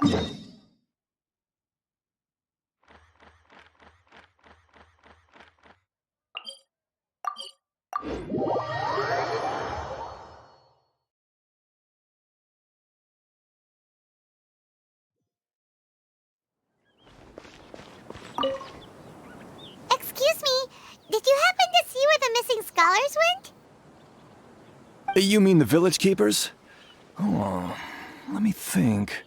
Excuse me, did you happen to see where the missing scholars went? You mean the village keepers? Oh, let me think.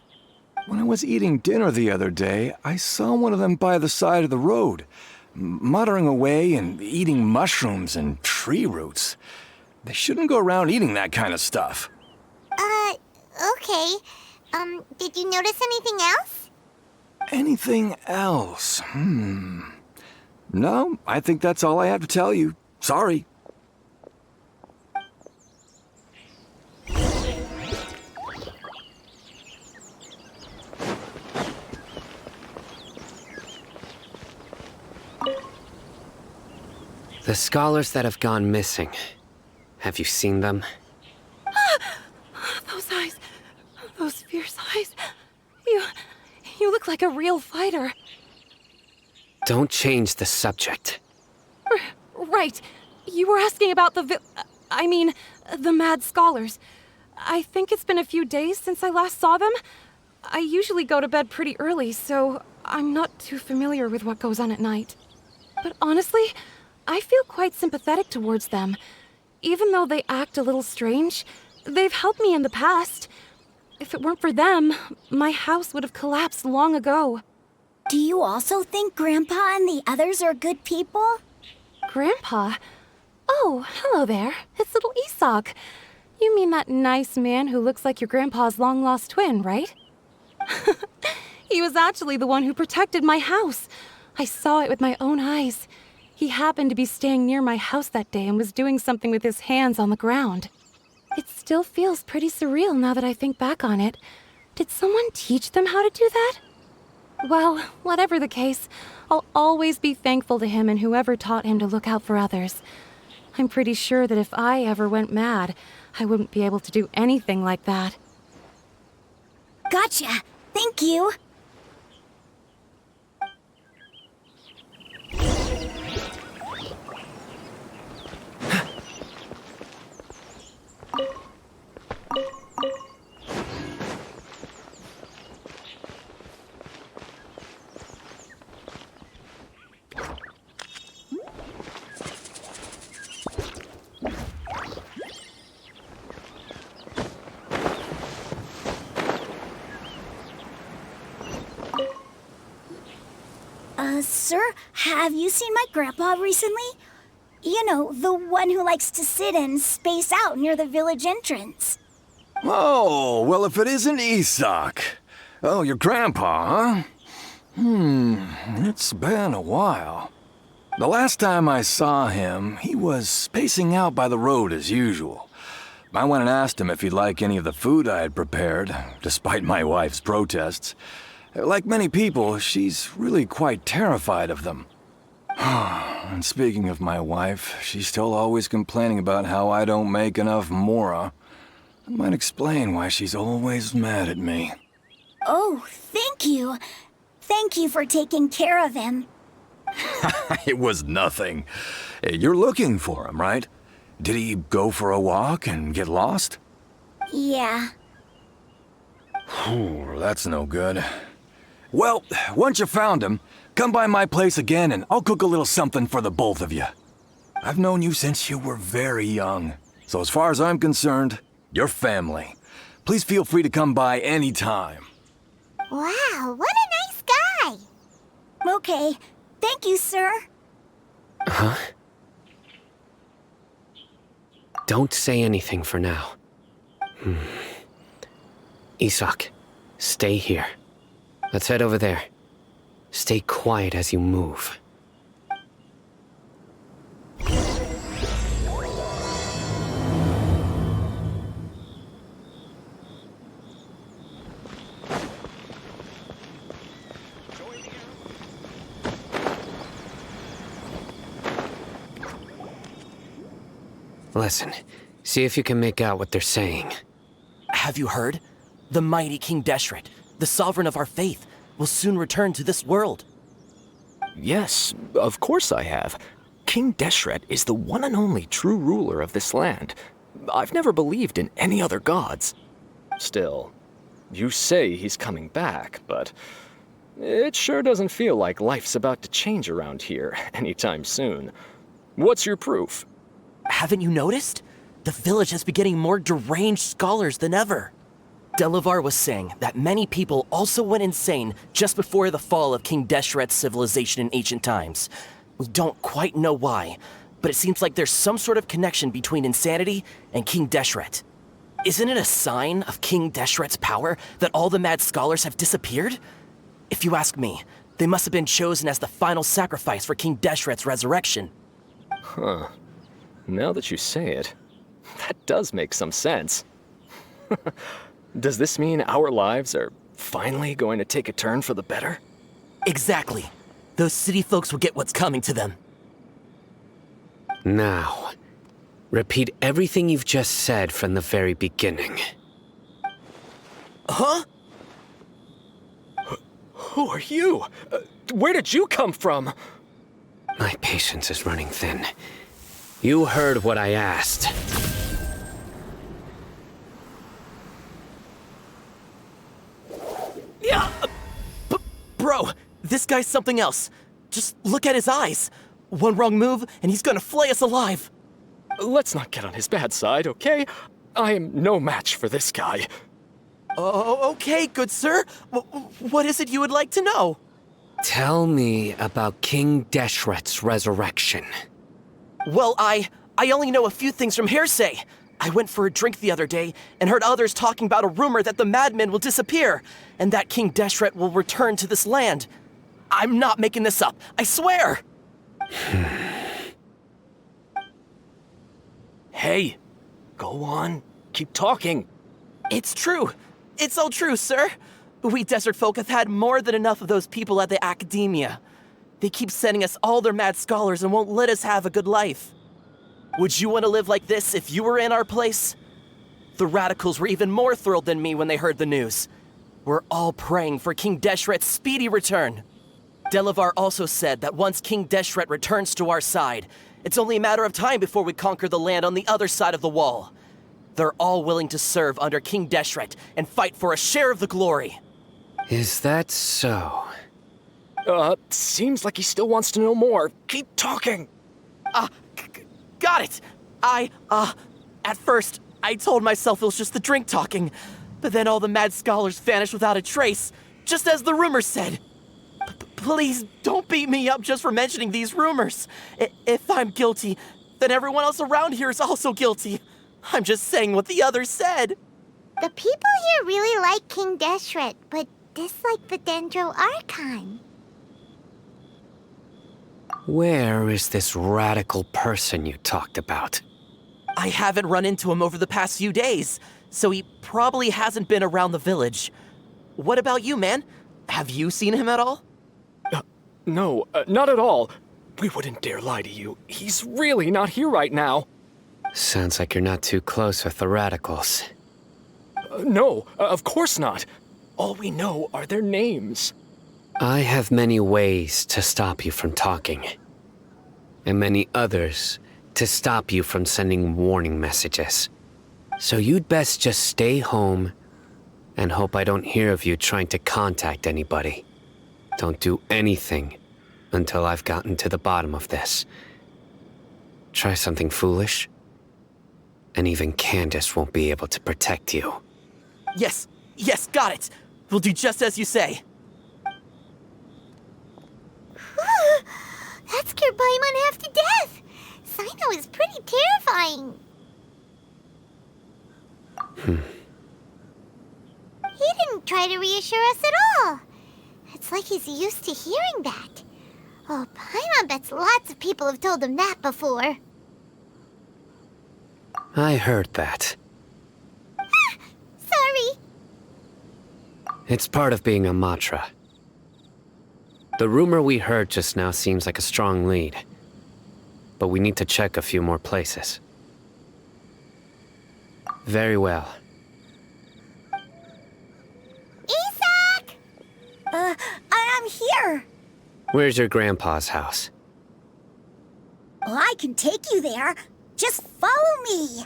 When I was eating dinner the other day, I saw one of them by the side of the road, muttering away and eating mushrooms and tree roots. They shouldn't go around eating that kind of stuff. Okay. Did you notice anything else? Anything else? No, I think that's all I have to tell you. Sorry. The scholars that have gone missing. Have you seen them? Those eyes. Those fierce eyes. You look like a real fighter. Don't change the subject. Right. You were asking about the mad scholars. I think it's been a few days since I last saw them. I usually go to bed pretty early, so I'm not too familiar with what goes on at night. But honestly, I feel quite sympathetic towards them. Even though they act a little strange, they've helped me in the past. If it weren't for them, my house would have collapsed long ago. Do you also think Grandpa and the others are good people? Grandpa? Oh, hello there. It's little Isak. You mean that nice man who looks like your grandpa's long-lost twin, right? He was actually the one who protected my house. I saw it with my own eyes. He happened to be staying near my house that day and was doing something with his hands on the ground. It still feels pretty surreal now that I think back on it. Did someone teach them how to do that? Well, whatever the case, I'll always be thankful to him and whoever taught him to look out for others. I'm pretty sure that if I ever went mad, I wouldn't be able to do anything like that. Gotcha. Thank you. Sir, have you seen my grandpa recently? You know, the one who likes to sit and space out near the village entrance. Oh, well, if it isn't Isak. Oh, your grandpa, huh? It's been a while. The last time I saw him, he was spacing out by the road as usual. I went and asked him if he'd like any of the food I had prepared, despite my wife's protests. Like many people, she's really quite terrified of them. And speaking of my wife, she's still always complaining about how I don't make enough mora. That might explain why she's always mad at me. Oh, thank you. Thank you for taking care of him. It was nothing. You're looking for him, right? Did he go for a walk and get lost? Yeah. That's no good. Well, once you found him, come by my place again and I'll cook a little something for the both of you. I've known you since you were very young, so as far as I'm concerned, you're family. Please feel free to come by anytime. Wow, what a nice guy. Okay, thank you, sir. Huh? Don't say anything for now. Isak, stay here. Let's head over there. Stay quiet as you move. Listen, see if you can make out what they're saying. Have you heard? The mighty King Deshret, the sovereign of our faith, will soon return to this world. Yes, of course I have. King Deshret is the one and only true ruler of this land. I've never believed in any other gods. Still, you say he's coming back, but it sure doesn't feel like life's about to change around here anytime soon. What's your proof? Haven't you noticed? The village has been getting more deranged scholars than ever. Delavar was saying that many people also went insane just before the fall of King Deshret's civilization in ancient times. We don't quite know why, but it seems like there's some sort of connection between insanity and King Deshret. Isn't it a sign of King Deshret's power that all the mad scholars have disappeared? If you ask me, they must have been chosen as the final sacrifice for King Deshret's resurrection. Huh. Now that you say it, that does make some sense. Does this mean our lives are finally going to take a turn for the better? Exactly. Those city folks will get what's coming to them. Now, repeat everything you've just said from the very beginning. Huh? Who are you? Where did you come from? My patience is running thin. You heard what I asked. Yeah! Bro, this guy's something else. Just look at his eyes. One wrong move, and he's gonna flay us alive. Let's not get on his bad side, okay? I am no match for this guy. Oh, okay, good sir. What is it you would like to know? Tell me about King Deshret's resurrection. Well, I only know a few things from hearsay. I went for a drink the other day and heard others talking about a rumor that the madmen will disappear and that King Deshret will return to this land. I'm not making this up, I swear! Hey, go on. Keep talking. It's true. It's all true, sir. We desert folk have had more than enough of those people at the academia. They keep sending us all their mad scholars and won't let us have a good life. Would you want to live like this if you were in our place? The radicals were even more thrilled than me when they heard the news. We're all praying for King Deshret's speedy return. Delavar also said that once King Deshret returns to our side, it's only a matter of time before we conquer the land on the other side of the wall. They're all willing to serve under King Deshret and fight for a share of the glory. Is that so? Seems like he still wants to know more. Keep talking. Got it! At first, I told myself it was just the drink talking, but then all the mad scholars vanished without a trace, just as the rumors said. Please don't beat me up just for mentioning these rumors. If I'm guilty, then everyone else around here is also guilty. I'm just saying what the others said. The people here really like King Deshret, but dislike the Dendro Archon. Where is this radical person you talked about? I haven't run into him over the past few days, so he probably hasn't been around the village. What about you, man? Have you seen him at all? No, not at all. We wouldn't dare lie to you. He's really not here right now. Sounds like you're not too close with the radicals. No, of course not. All we know are their names. I have many ways to stop you from talking. And many others to stop you from sending warning messages. So you'd best just stay home and hope I don't hear of you trying to contact anybody. Don't do anything until I've gotten to the bottom of this. Try something foolish, and even Candace won't be able to protect you. Yes, got it. We'll do just as you say. That scared Paimon half to death. Sino is pretty terrifying. He didn't try to reassure us at all. It's like he's used to hearing that. Oh, Paimon bets lots of people have told him that before. I heard that. Sorry. It's part of being a Matra. The rumor we heard just now seems like a strong lead. But we need to check a few more places. Very well. Isak! here. Where's your grandpa's house? Well, I can take you there. Just follow me.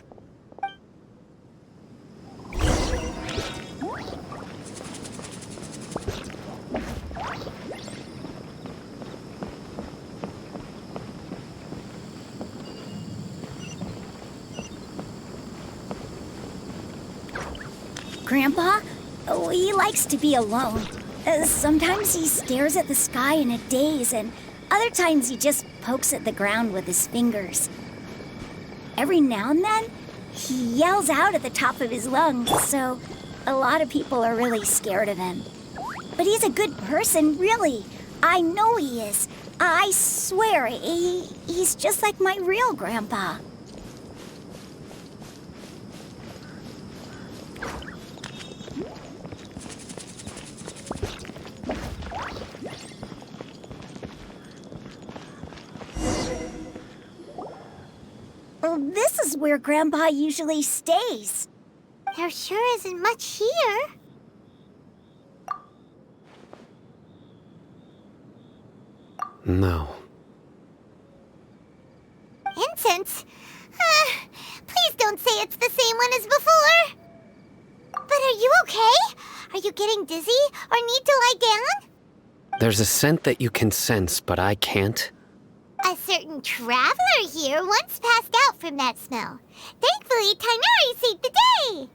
Grandpa, he likes to be alone. Sometimes he stares at the sky in a daze, and other times he just pokes at the ground with his fingers. Every now and then, he yells out at the top of his lungs, so a lot of people are really scared of him. But he's a good person, really. I know he is. I swear, he's just like my real grandpa. This is where Grandpa usually stays. There sure isn't much here. No. Incense? Please don't say it's the same one as before. But are you okay? Are you getting dizzy or need to lie down? There's a scent that you can sense, but I can't. A certain traveler here once passed out from that smell. Thankfully, Tighnari saved the day.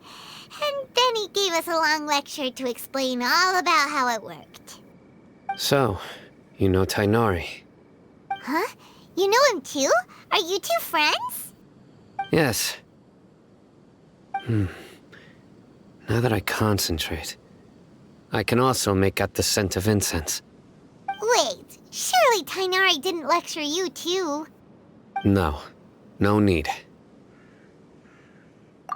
And then he gave us a long lecture to explain all about how it worked. So, you know Tighnari? Huh? You know him too? Are you two friends? Yes. Now that I concentrate, I can also make out the scent of incense. Wait, surely Tighnari didn't lecture you too. No, no need.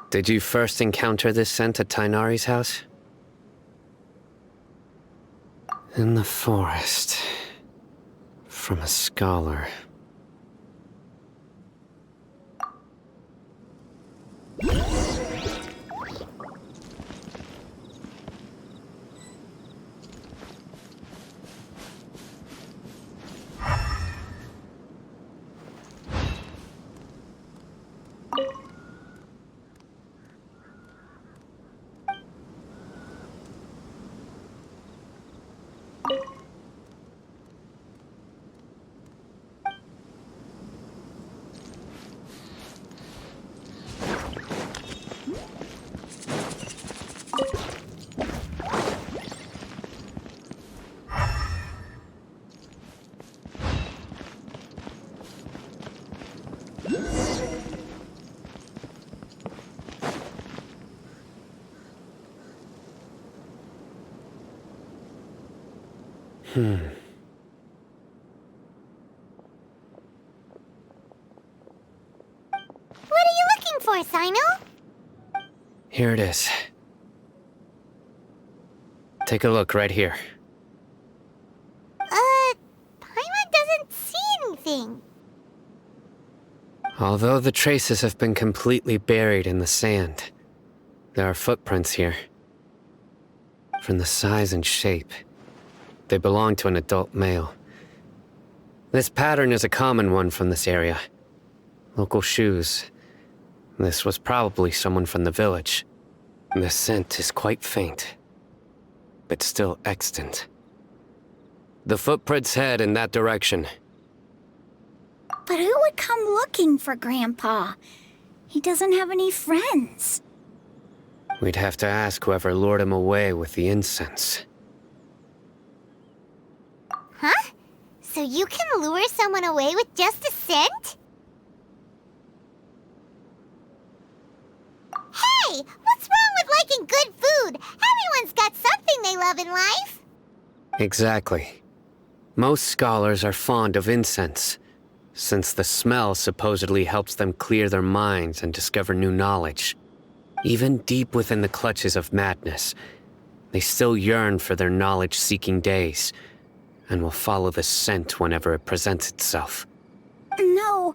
Did you first encounter this scent at Tighnari's house? In the forest. From a scholar. What are you looking for, Sino? Here it is. Take a look right here. Paimon doesn't see anything. Although the traces have been completely buried in the sand, there are footprints here. From the size and shape, they belong to an adult male. This pattern is a common one from this area. Local shoes. This was probably someone from the village. The scent is quite faint, but still extant. The footprints head in that direction. But who would come looking for Grandpa? He doesn't have any friends. We'd have to ask whoever lured him away with the incense. Huh? So you can lure someone away with just a scent? Hey! What's wrong with liking good food? Everyone's got something they love in life. Exactly. Most scholars are fond of incense, since the smell supposedly helps them clear their minds and discover new knowledge. Even deep within the clutches of madness, they still yearn for their knowledge-seeking days, and will follow the scent whenever it presents itself. No,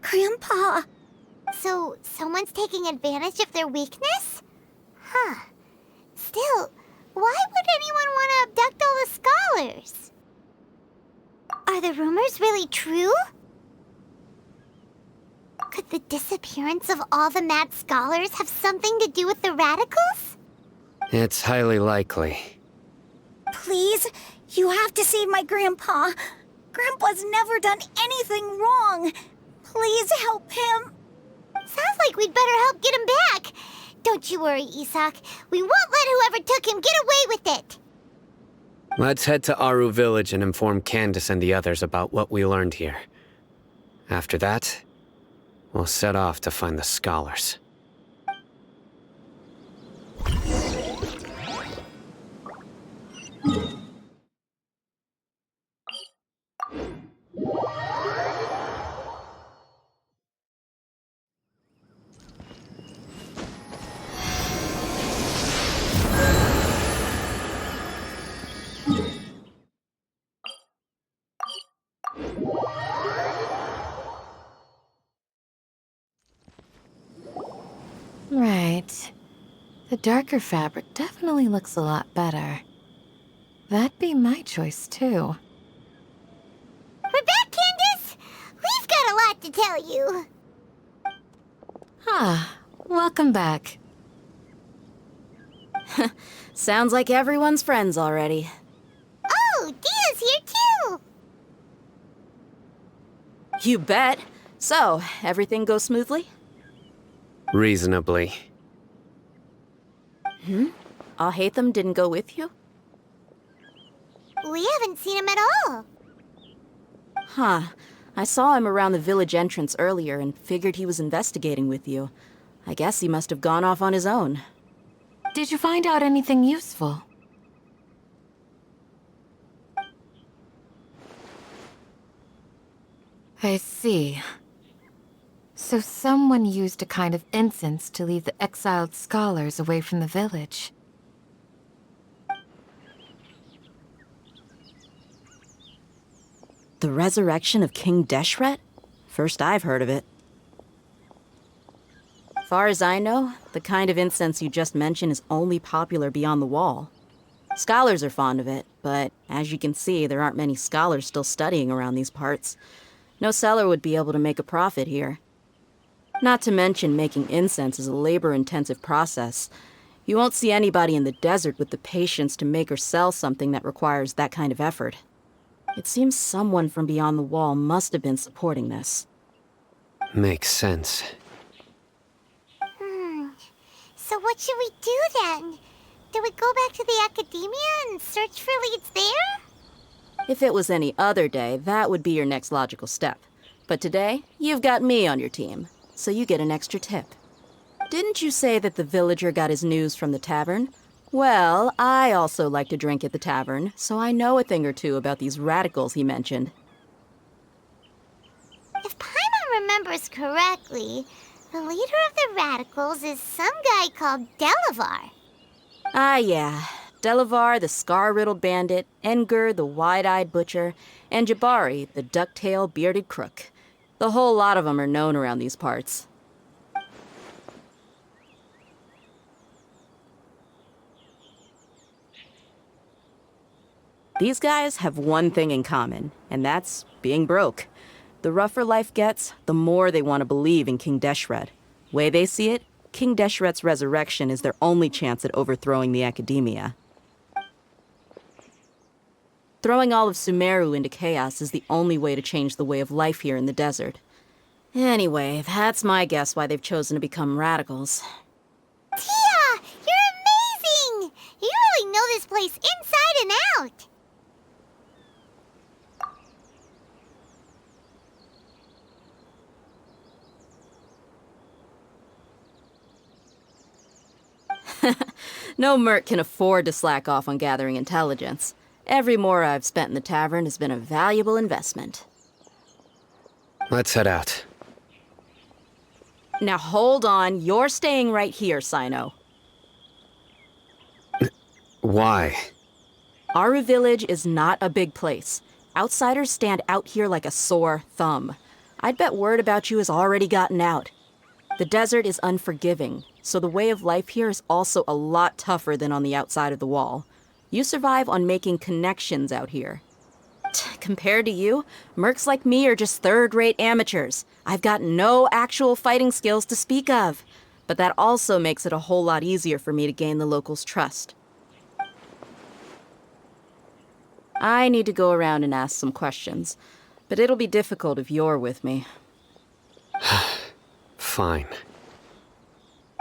Grandpa. So, someone's taking advantage of their weakness? Huh. Still, why would anyone want to abduct all the scholars? is really true? Could the disappearance of all the mad scholars have something to do with the radicals? It's highly likely. Please, you have to save my grandpa. Grandpa's never done anything wrong. Please help him. Sounds like we'd better help get him back. Don't you worry, Isak. We won't let whoever took him get away with it. Let's head to Aru Village and inform Candace and the others about what we learned here. After that, we'll set off to find the scholars. Right. The darker fabric definitely looks a lot better. That'd be my choice, too. We're back, Candace! We've got a lot to tell you. Ah, welcome back. Sounds like everyone's friends already. Oh, Dia's here, too! You bet. So, everything goes smoothly? Reasonably. Alhaitham didn't go with you? We haven't seen him at all. Huh. I saw him around the village entrance earlier and figured he was investigating with you. I guess he must have gone off on his own. Did you find out anything useful? I see. So someone used a kind of incense to lead the exiled scholars away from the village. The resurrection of King Deshret? First I've heard of it. Far as I know, the kind of incense you just mentioned is only popular beyond the wall. Scholars are fond of it, but as you can see, there aren't many scholars still studying around these parts. No seller would be able to make a profit here. Not to mention making incense is a labor-intensive process. You won't see anybody in the desert with the patience to make or sell something that requires that kind of effort. It seems someone from beyond the wall must have been supporting this. Makes sense. So what should we do then? Do we go back to the academia and search for leads there? If it was any other day, that would be your next logical step. But today, you've got me on your team, so you get an extra tip. Didn't you say that the villager got his news from the tavern? Well, I also like to drink at the tavern, so I know a thing or two about these radicals he mentioned. If Paimon remembers correctly, the leader of the radicals is some guy called Delavar. Ah, yeah. Delavar, the scar-riddled bandit, Engur, the wide-eyed butcher, and Jabari, the duck-tailed bearded crook. The whole lot of them are known around these parts. These guys have one thing in common, and that's being broke. The rougher life gets, the more they want to believe in King Deshret. Way they see it, King Deshret's resurrection is their only chance at overthrowing the academia. Throwing all of Sumeru into chaos is the only way to change the way of life here in the desert. Anyway, that's my guess why they've chosen to become radicals. Tia! You're amazing! You really know this place inside and out! No merc can afford to slack off on gathering intelligence. Every mora I've spent in the tavern has been a valuable investment. Let's head out. Now hold on, you're staying right here, Sino. Why? Aru Village is not a big place. Outsiders stand out here like a sore thumb. I'd bet word about you has already gotten out. The desert is unforgiving, so the way of life here is also a lot tougher than on the outside of the wall. You survive on making connections out here. Compared to you, mercs like me are just third-rate amateurs. I've got no actual fighting skills to speak of. But that also makes it a whole lot easier for me to gain the locals' trust. I need to go around and ask some questions, but it'll be difficult if you're with me. Fine.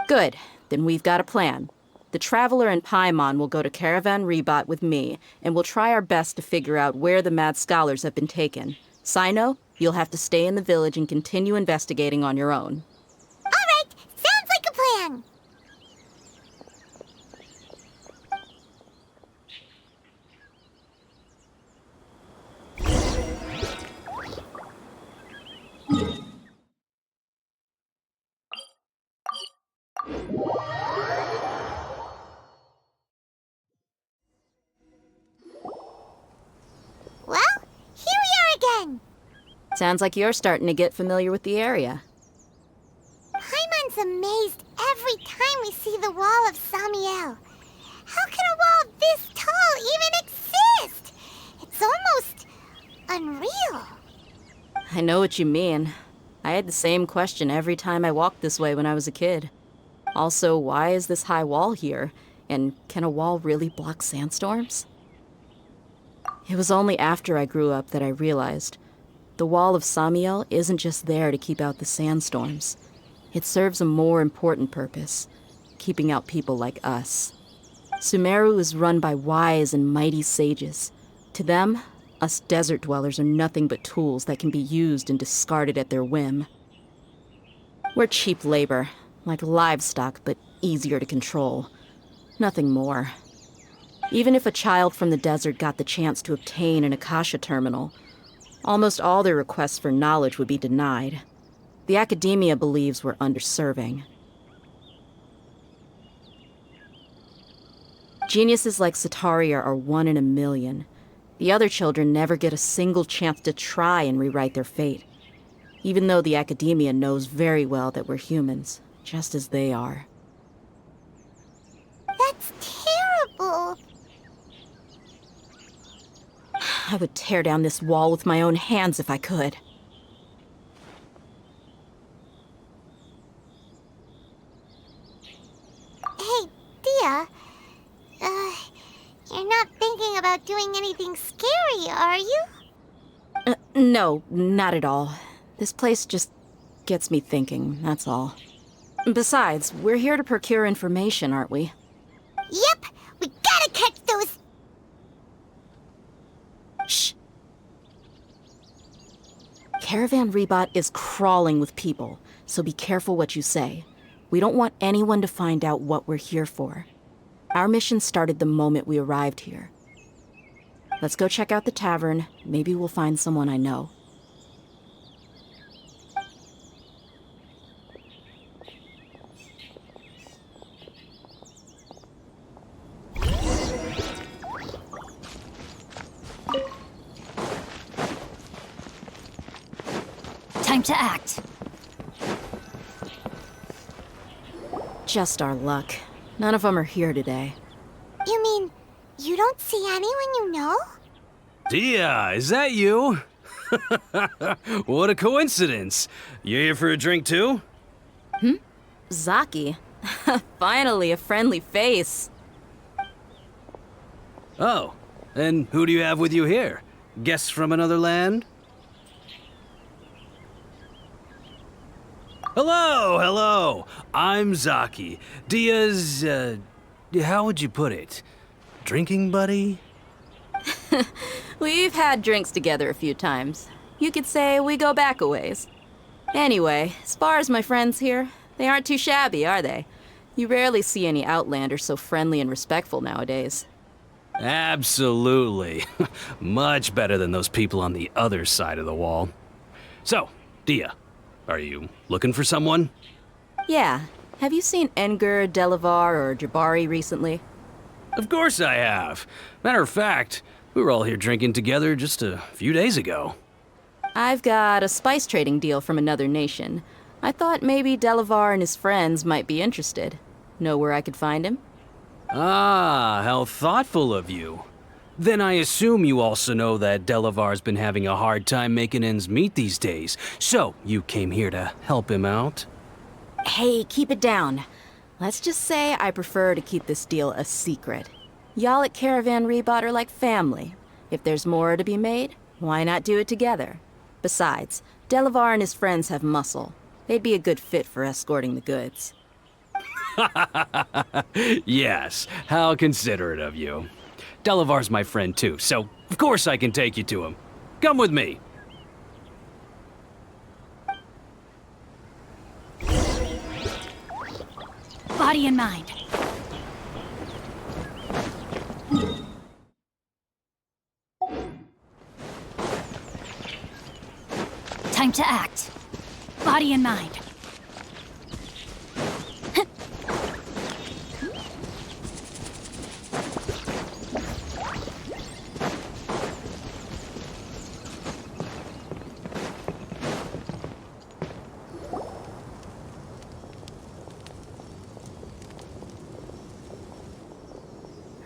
Good. Then we've got a plan. The Traveler and Paimon will go to Caravan Rebot with me, and we'll try our best to figure out where the Mad Scholars have been taken. Sino, you'll have to stay in the village and continue investigating on your own. All right, sounds like a plan. Well, here we are again. Sounds like you're starting to get familiar with the area. Paimon's amazed every time we see the wall of Samiel. How can a wall this tall even exist? It's almost unreal. I know what you mean. I had the same question every time I walked this way when I was a kid. Also, why is this high wall here? And can a wall really block sandstorms? It was only after I grew up that I realized the wall of Samiel isn't just there to keep out the sandstorms. It serves a more important purpose, keeping out people like us. Sumeru is run by wise and mighty sages. To them, us desert dwellers are nothing but tools that can be used and discarded at their whim. We're cheap labor, like livestock, but easier to control. Nothing more. Even if a child from the desert got the chance to obtain an Akasha terminal, almost all their requests for knowledge would be denied. The academia believes we're underserving. Geniuses like Sataria are one in a million. The other children never get a single chance to try and rewrite their fate, even though the academia knows very well that we're humans, just as they are. That's terrible. I would tear down this wall with my own hands if I could. Hey, Dia. You're not thinking about doing anything scary, are you? No, not at all. This place just gets me thinking, that's all. Besides, we're here to procure information, aren't we? Yep, we gotta catch those. Shh. Caravan Rebot is crawling with people, so be careful what you say. We don't want anyone to find out what we're here for. Our mission started the moment we arrived here. Let's go check out the tavern. Maybe we'll find someone I know. Time to act. Just our luck. None of them are here today. You mean you don't see anyone you know? Dia, is that you? What a coincidence. You here for a drink too? Zaki. Finally, a friendly face. Oh, and who do you have with you here? Guests from another land? Hello, hello. I'm Zaki. Dia's, how would you put it? Drinking buddy? We've had drinks together a few times. You could say we go back a ways. Anyway, as far as my friends here, they aren't too shabby, are they? You rarely see any Outlanders so friendly and respectful nowadays. Absolutely. Much better than those people on the other side of the wall. So, Dia, are you looking for someone? Yeah. Have you seen Engur, Delavar, or Jabari recently? Of course I have. Matter of fact, we were all here drinking together just a few days ago. I've got a spice trading deal from another nation. I thought maybe Delavar and his friends might be interested. Know where I could find him? Ah, how thoughtful of you. Then I assume you also know that Delavar's been having a hard time making ends meet these days, so you came here to help him out? Hey, keep it down. Let's just say I prefer to keep this deal a secret. Y'all at Caravan Rebot are like family. If there's more to be made, why not do it together? Besides, Delavar and his friends have muscle. They'd be a good fit for escorting the goods. Yes, how considerate of you. Delavar's my friend too, so of course I can take you to him. Come with me. Body and mind. Time to act. Body and mind.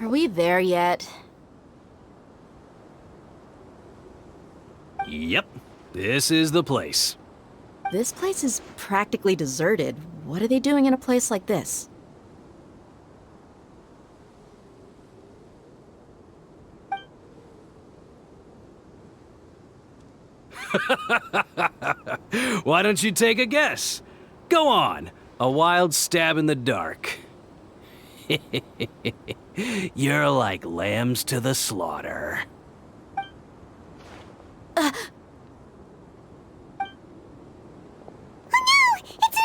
Are we there yet? Yep, this is the place. This place is practically deserted. What are they doing in a place like this? Why don't you take a guess? Go on, a wild stab in the dark. You're like lambs to the slaughter. Oh no! It's an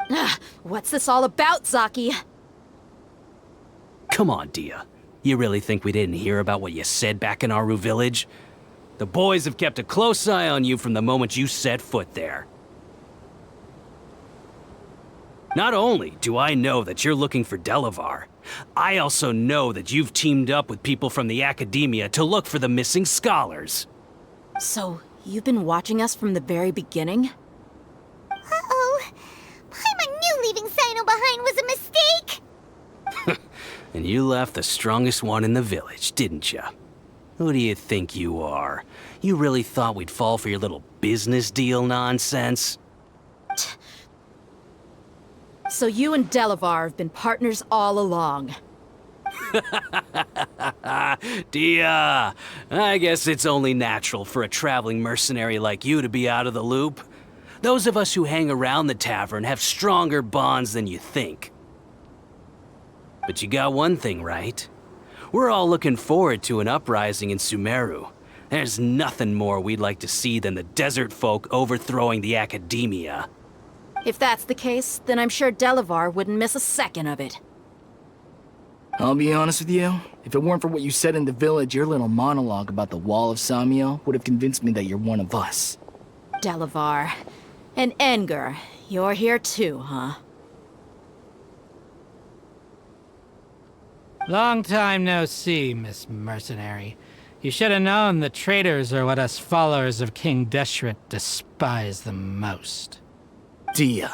ambush! What's this all about, Zaki? Come on, Dia. You really think we didn't hear about what you said back in Aru village? The boys have kept a close eye on you from the moment you set foot there. Not only do I know that you're looking for Delavar, I also know that you've teamed up with people from the Academia to look for the missing scholars. So, you've been watching us from the very beginning? Uh-oh. Paimon knew leaving Sino behind was a mistake! And you left the strongest one in the village, didn't you? Who do you think you are? You really thought we'd fall for your little business deal nonsense? So you and Delavar have been partners all along. Dia, I guess it's only natural for a traveling mercenary like you to be out of the loop. Those of us who hang around the tavern have stronger bonds than you think. But you got one thing right. We're all looking forward to an uprising in Sumeru. There's nothing more we'd like to see than the desert folk overthrowing the Academia. If that's the case, then I'm sure Delavar wouldn't miss a second of it. I'll be honest with you, if it weren't for what you said in the village, your little monologue about the Wall of Samiel would have convinced me that you're one of us. Delavar. And Enger, you're here too, huh? Long time no see, Miss Mercenary. You should have known the traitors are what us followers of King Deshret despise the most. Dia,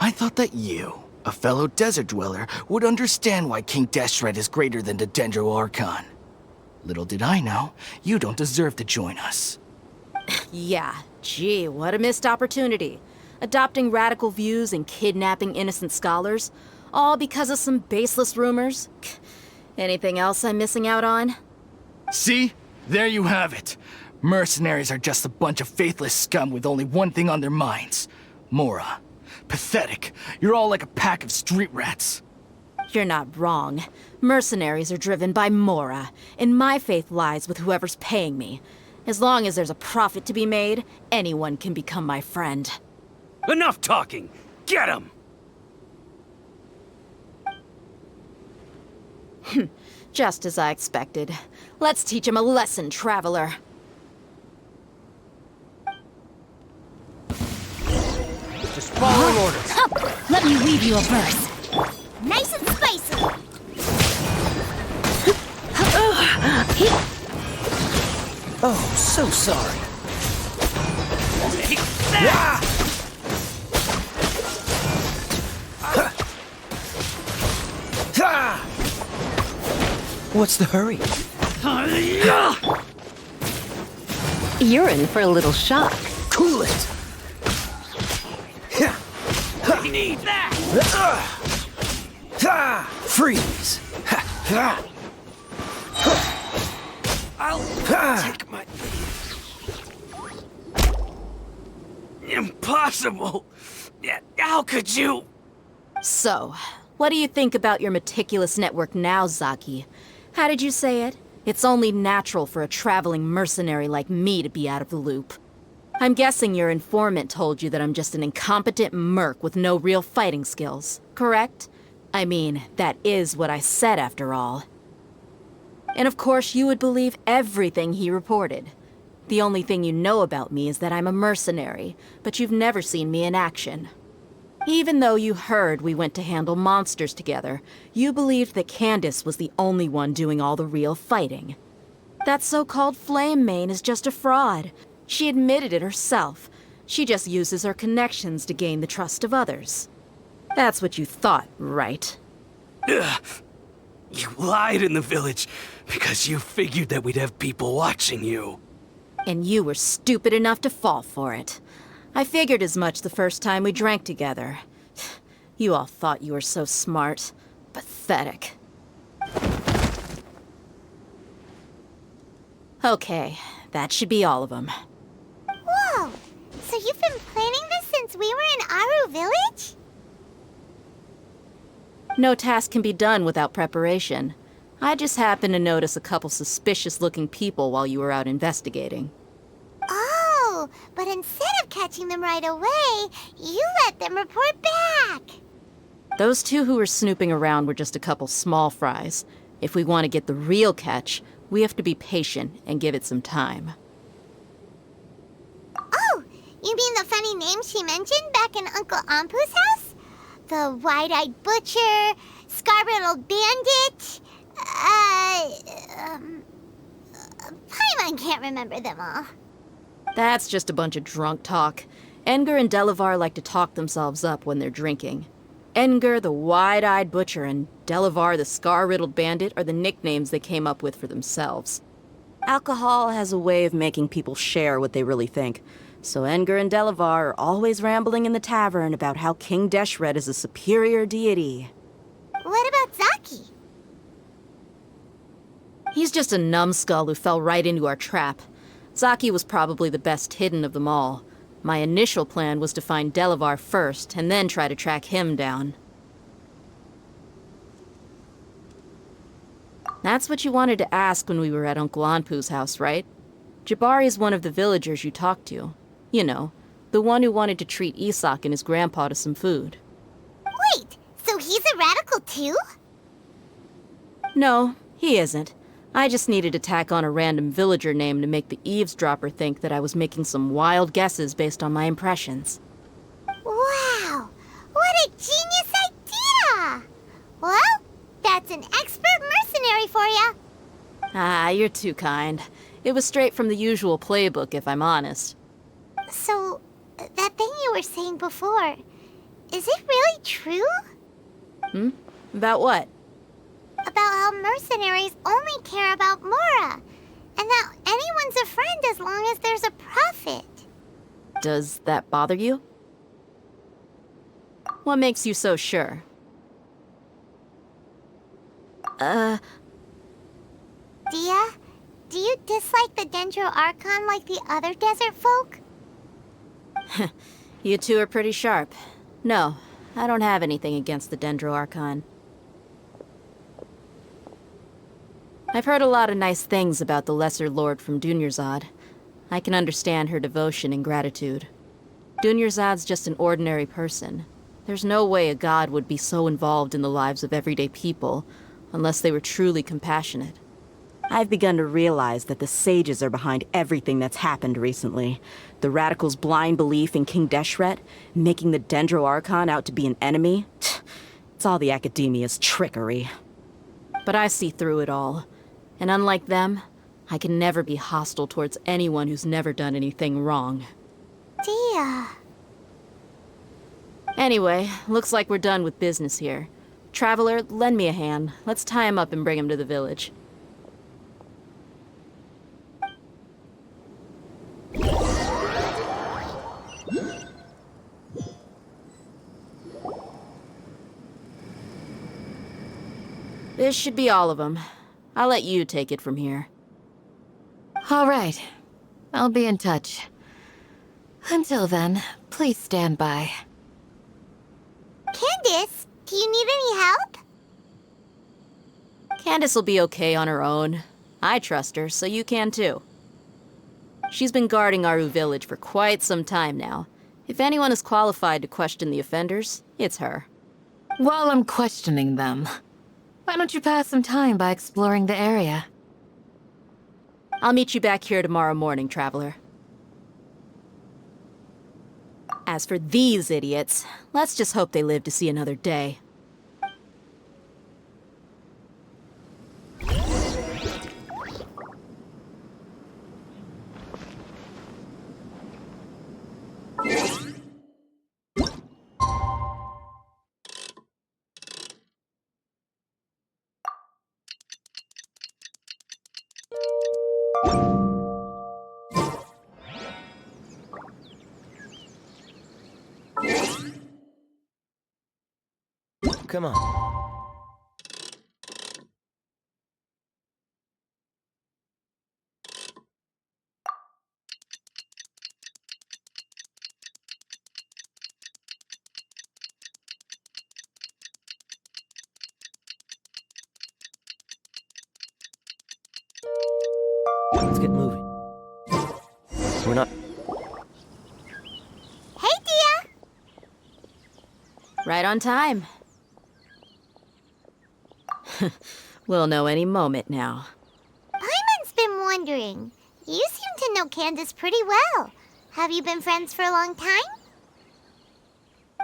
I thought that you, a fellow desert dweller, would understand why King Deshret is greater than the Dendro Archon. Little did I know, you don't deserve to join us. Yeah, gee, what a missed opportunity. Adopting radical views and kidnapping innocent scholars, all because of some baseless rumors. Anything else I'm missing out on? See? There you have it. Mercenaries are just a bunch of faithless scum with only one thing on their minds. Mora. Pathetic. You're all like a pack of street rats. You're not wrong. Mercenaries are driven by Mora, and my faith lies with whoever's paying me. As long as there's a profit to be made, anyone can become my friend. Enough talking! Get him! Just as I expected. Let's teach him a lesson, traveler. Just following orders. Let me weave you a verse. Nice and spicy! Oh, so sorry. What's the hurry? You're in for a little shock. Cool it! We need that! Freeze! I'll take my... Impossible! Yeah, how could you? So, what do you think about your meticulous network now, Zaki? How did you say it? It's only natural for a traveling mercenary like me to be out of the loop. I'm guessing your informant told you that I'm just an incompetent merc with no real fighting skills, correct? I mean, that is what I said after all. And of course you would believe everything he reported. The only thing you know about me is that I'm a mercenary, but you've never seen me in action. Even though you heard we went to handle monsters together, you believed that Candace was the only one doing all the real fighting. That so-called Flame Mane is just a fraud. She admitted it herself. She just uses her connections to gain the trust of others. That's what you thought, right? Ugh. You lied in the village because you figured that we'd have people watching you. And you were stupid enough to fall for it. I figured as much the first time we drank together. You all thought you were so smart. Pathetic. Okay, that should be all of them. Whoa! So you've been planning this since we were in Aru Village? No task can be done without preparation. I just happened to notice a couple suspicious-looking people while you were out investigating. Oh, but instead of catching them right away, you let them report back. Those two who were snooping around were just a couple small fries. If we want to get the real catch, we have to be patient and give it some time. Oh, you mean the funny name she mentioned back in Uncle Ampu's house? The wide-eyed butcher, scar-riddled bandit, Paimon can't remember them all. That's just a bunch of drunk talk. Edgar and Delavar like to talk themselves up when they're drinking. Edgar, the wide-eyed butcher, and Delavar, the scar-riddled bandit, are the nicknames they came up with for themselves. Alcohol has a way of making people share what they really think. So Edgar and Delavar are always rambling in the tavern about how King Deshret is a superior deity. What about Zaki? He's just a numbskull who fell right into our trap. Zaki was probably the best hidden of them all. My initial plan was to find Delavar first, and then try to track him down. That's what you wanted to ask when we were at Uncle Anpu's house, right? Jabari is one of the villagers you talked to. You know, the one who wanted to treat Isak and his grandpa to some food. Wait, so he's a radical too? No, he isn't. I just needed to tack on a random villager name to make the eavesdropper think that I was making some wild guesses based on my impressions. Wow, what a genius idea! Well, that's an expert mercenary for you. Ah, you're too kind. It was straight from the usual playbook, if I'm honest. So, that thing you were saying before, is it really true? About what? About how mercenaries only care about Mora, and that anyone's a friend as long as there's a profit. Does that bother you? What makes you so sure? Dia, do you dislike the Dendro Archon like the other desert folk? You two are pretty sharp. No, I don't have anything against the Dendro Archon. I've heard a lot of nice things about the Lesser Lord from Dunyarzad. I can understand her devotion and gratitude. Dunyarzad's just an ordinary person. There's no way a god would be so involved in the lives of everyday people, unless they were truly compassionate. I've begun to realize that the sages are behind everything that's happened recently. The radicals' blind belief in King Deshret, making the Dendro Archon out to be an enemy. It's all the academia's trickery. But I see through it all. And unlike them, I can never be hostile towards anyone who's never done anything wrong. Dia. Anyway, looks like we're done with business here. Traveler, lend me a hand. Let's tie him up and bring him to the village. This should be all of them. I'll let you take it from here. All right. I'll be in touch. Until then, please stand by. Candace, do you need any help? Candace will be okay on her own. I trust her, so you can too. She's been guarding Aru village for quite some time now. If anyone is qualified to question the offenders, it's her. While I'm questioning them, why don't you pass some time by exploring the area? I'll meet you back here tomorrow morning, Traveler. As for these idiots, let's just hope they live to see another day. Come on. Let's get moving. We're not... Hey, Dia! Right on time. We'll know any moment now. Paimon's been wondering. You seem to know Candace pretty well. Have you been friends for a long time?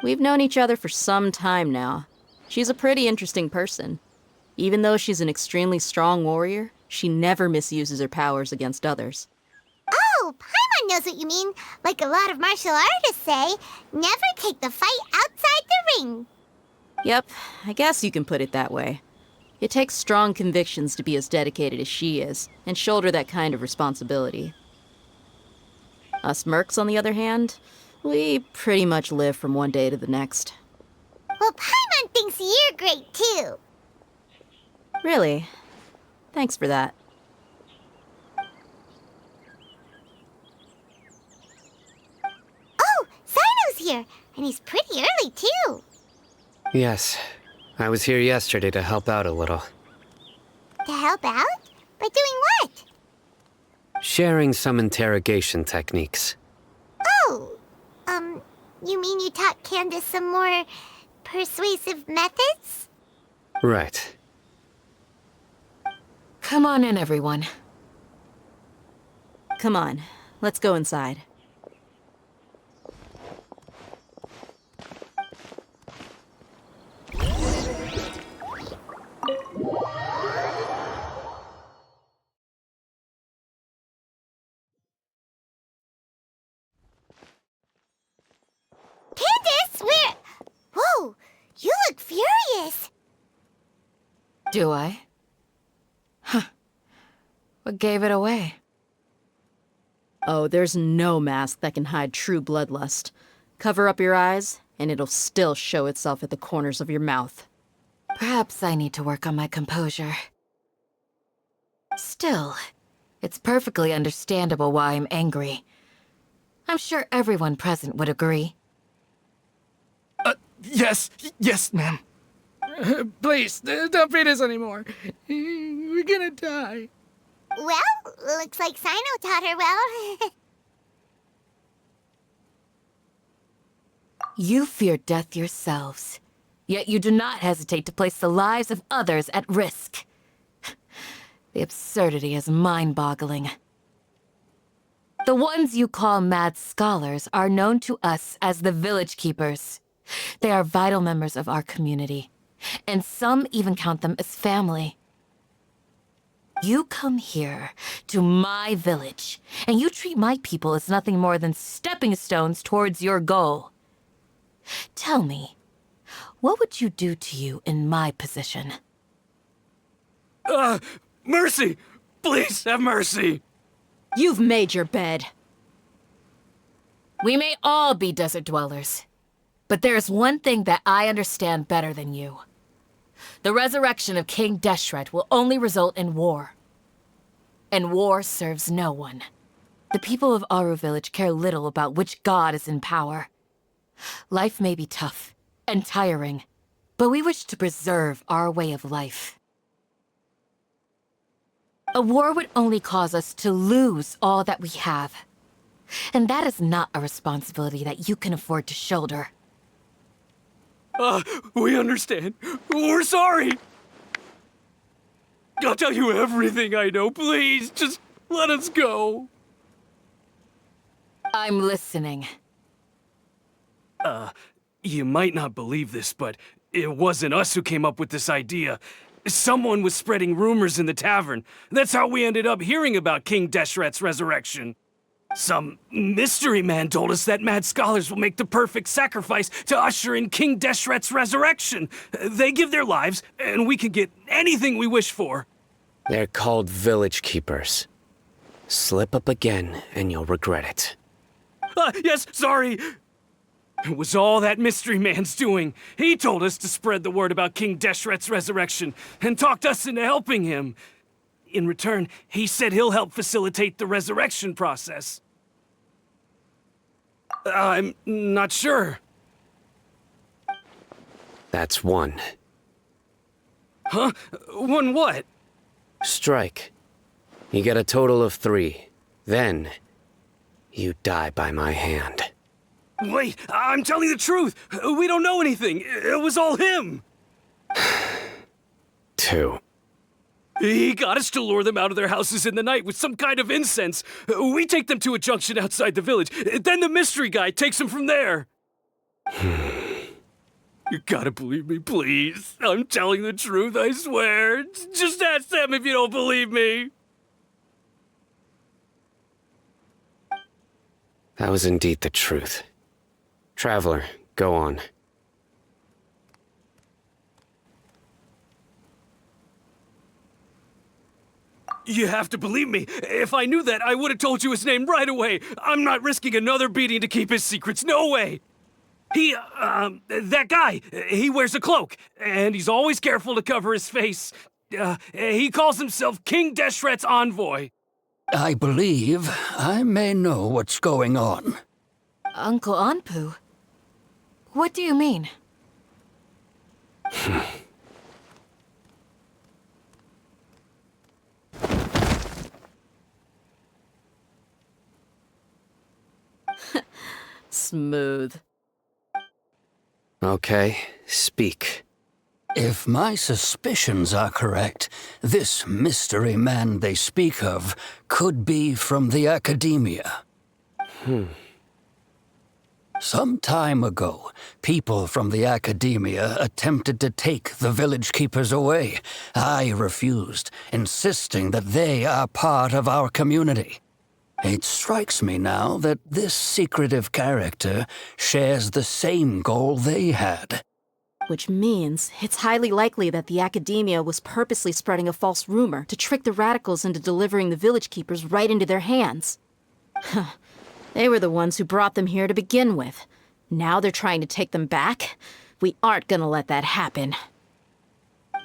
We've known each other for some time now. She's a pretty interesting person. Even though she's an extremely strong warrior, she never misuses her powers against others. Oh, Paimon knows what you mean. Like a lot of martial artists say, never take the fight outside the ring. Yep, I guess you can put it that way. It takes strong convictions to be as dedicated as she is, and shoulder that kind of responsibility. Us mercs, on the other hand, we pretty much live from one day to the next. Well, Paimon thinks you're great, too. Really? Thanks for that. Oh, Sino's here, and he's pretty early, too. Yes. I was here yesterday to help out a little. To help out? By doing what? Sharing some interrogation techniques. Oh, you mean you taught Candace some more persuasive methods? Right. Come on in, everyone. Come on, let's go inside. Candace, where... Whoa, you look furious. Do I? Huh. What gave it away? Oh, there's no mask that can hide true bloodlust. Cover up your eyes, and it'll still show itself at the corners of your mouth. Perhaps I need to work on my composure. Still, it's perfectly understandable why I'm angry. I'm sure everyone present would agree. Yes, ma'am. Please, don't beat us anymore. We're gonna die. Well, looks like Sino taught her well. You fear death yourselves, yet you do not hesitate to place the lives of others at risk. The absurdity is mind-boggling. The ones you call mad scholars are known to us as the Village Keepers. They are vital members of our community, and some even count them as family. You come here, to my village, and you treat my people as nothing more than stepping stones towards your goal. Tell me, What would you do to you in my position? Mercy! Please have mercy! You've made your bed. We may all be desert dwellers, but there's one thing that I understand better than you. The resurrection of King Deshret will only result in war. And war serves no one. The people of Aru Village care little about which god is in power. Life may be tough and tiring, but we wish to preserve our way of life. A war would only cause us to lose all that we have. And that is not a responsibility that you can afford to shoulder. We understand. We're sorry. I'll tell you everything I know. Please, just let us go. I'm listening. You might not believe this, but it wasn't us who came up with this idea. Someone was spreading rumors in the tavern. That's how we ended up hearing about King Deshret's resurrection. Some mystery man told us that mad scholars will make the perfect sacrifice to usher in King Deshret's resurrection. They give their lives, and we can get anything we wish for. They're called village keepers. Slip up again, and you'll regret it. Yes, sorry. It was all that mystery man's doing. He told us to spread the word about King Deshret's resurrection, and talked us into helping him. In return, he said he'll help facilitate the resurrection process. I'm not sure. That's one. Huh? One what? Strike. You get a total of 3. Then, you die by my hand. Wait, I'm telling the truth. We don't know anything. It was all him. 2. He got us to lure them out of their houses in the night with some kind of incense. We take them to a junction outside the village. Then the mystery guy takes them from there. You gotta believe me, please. I'm telling the truth, I swear. Just ask them if you don't believe me. That was indeed the truth. Traveler, go on. You have to believe me. If I knew that, I would have told you his name right away. I'm not risking another beating to keep his secrets. No way. That guy, he wears a cloak, and he's always careful to cover his face. He calls himself King Deshret's envoy. I believe I may know what's going on. Uncle Anpu? What do you mean? Smooth. Okay, speak. If my suspicions are correct, this mystery man they speak of could be from the academia. Some time ago, people from the academia attempted to take the village keepers away. I refused, insisting that they are part of our community. It strikes me now that this secretive character shares the same goal they had. Which means it's highly likely that the academia was purposely spreading a false rumor to trick the radicals into delivering the village keepers right into their hands. They were the ones who brought them here to begin with. Now they're trying to take them back? We aren't gonna let that happen.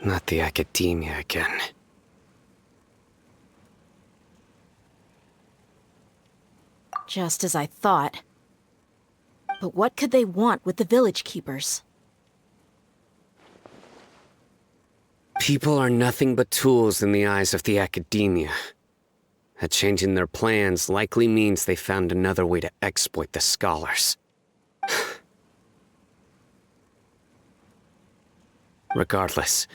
Not the academia again. Just as I thought. But what could they want with the village keepers? People are nothing but tools in the eyes of the academia. A change in their plans likely means they found another way to exploit the scholars. Regardless,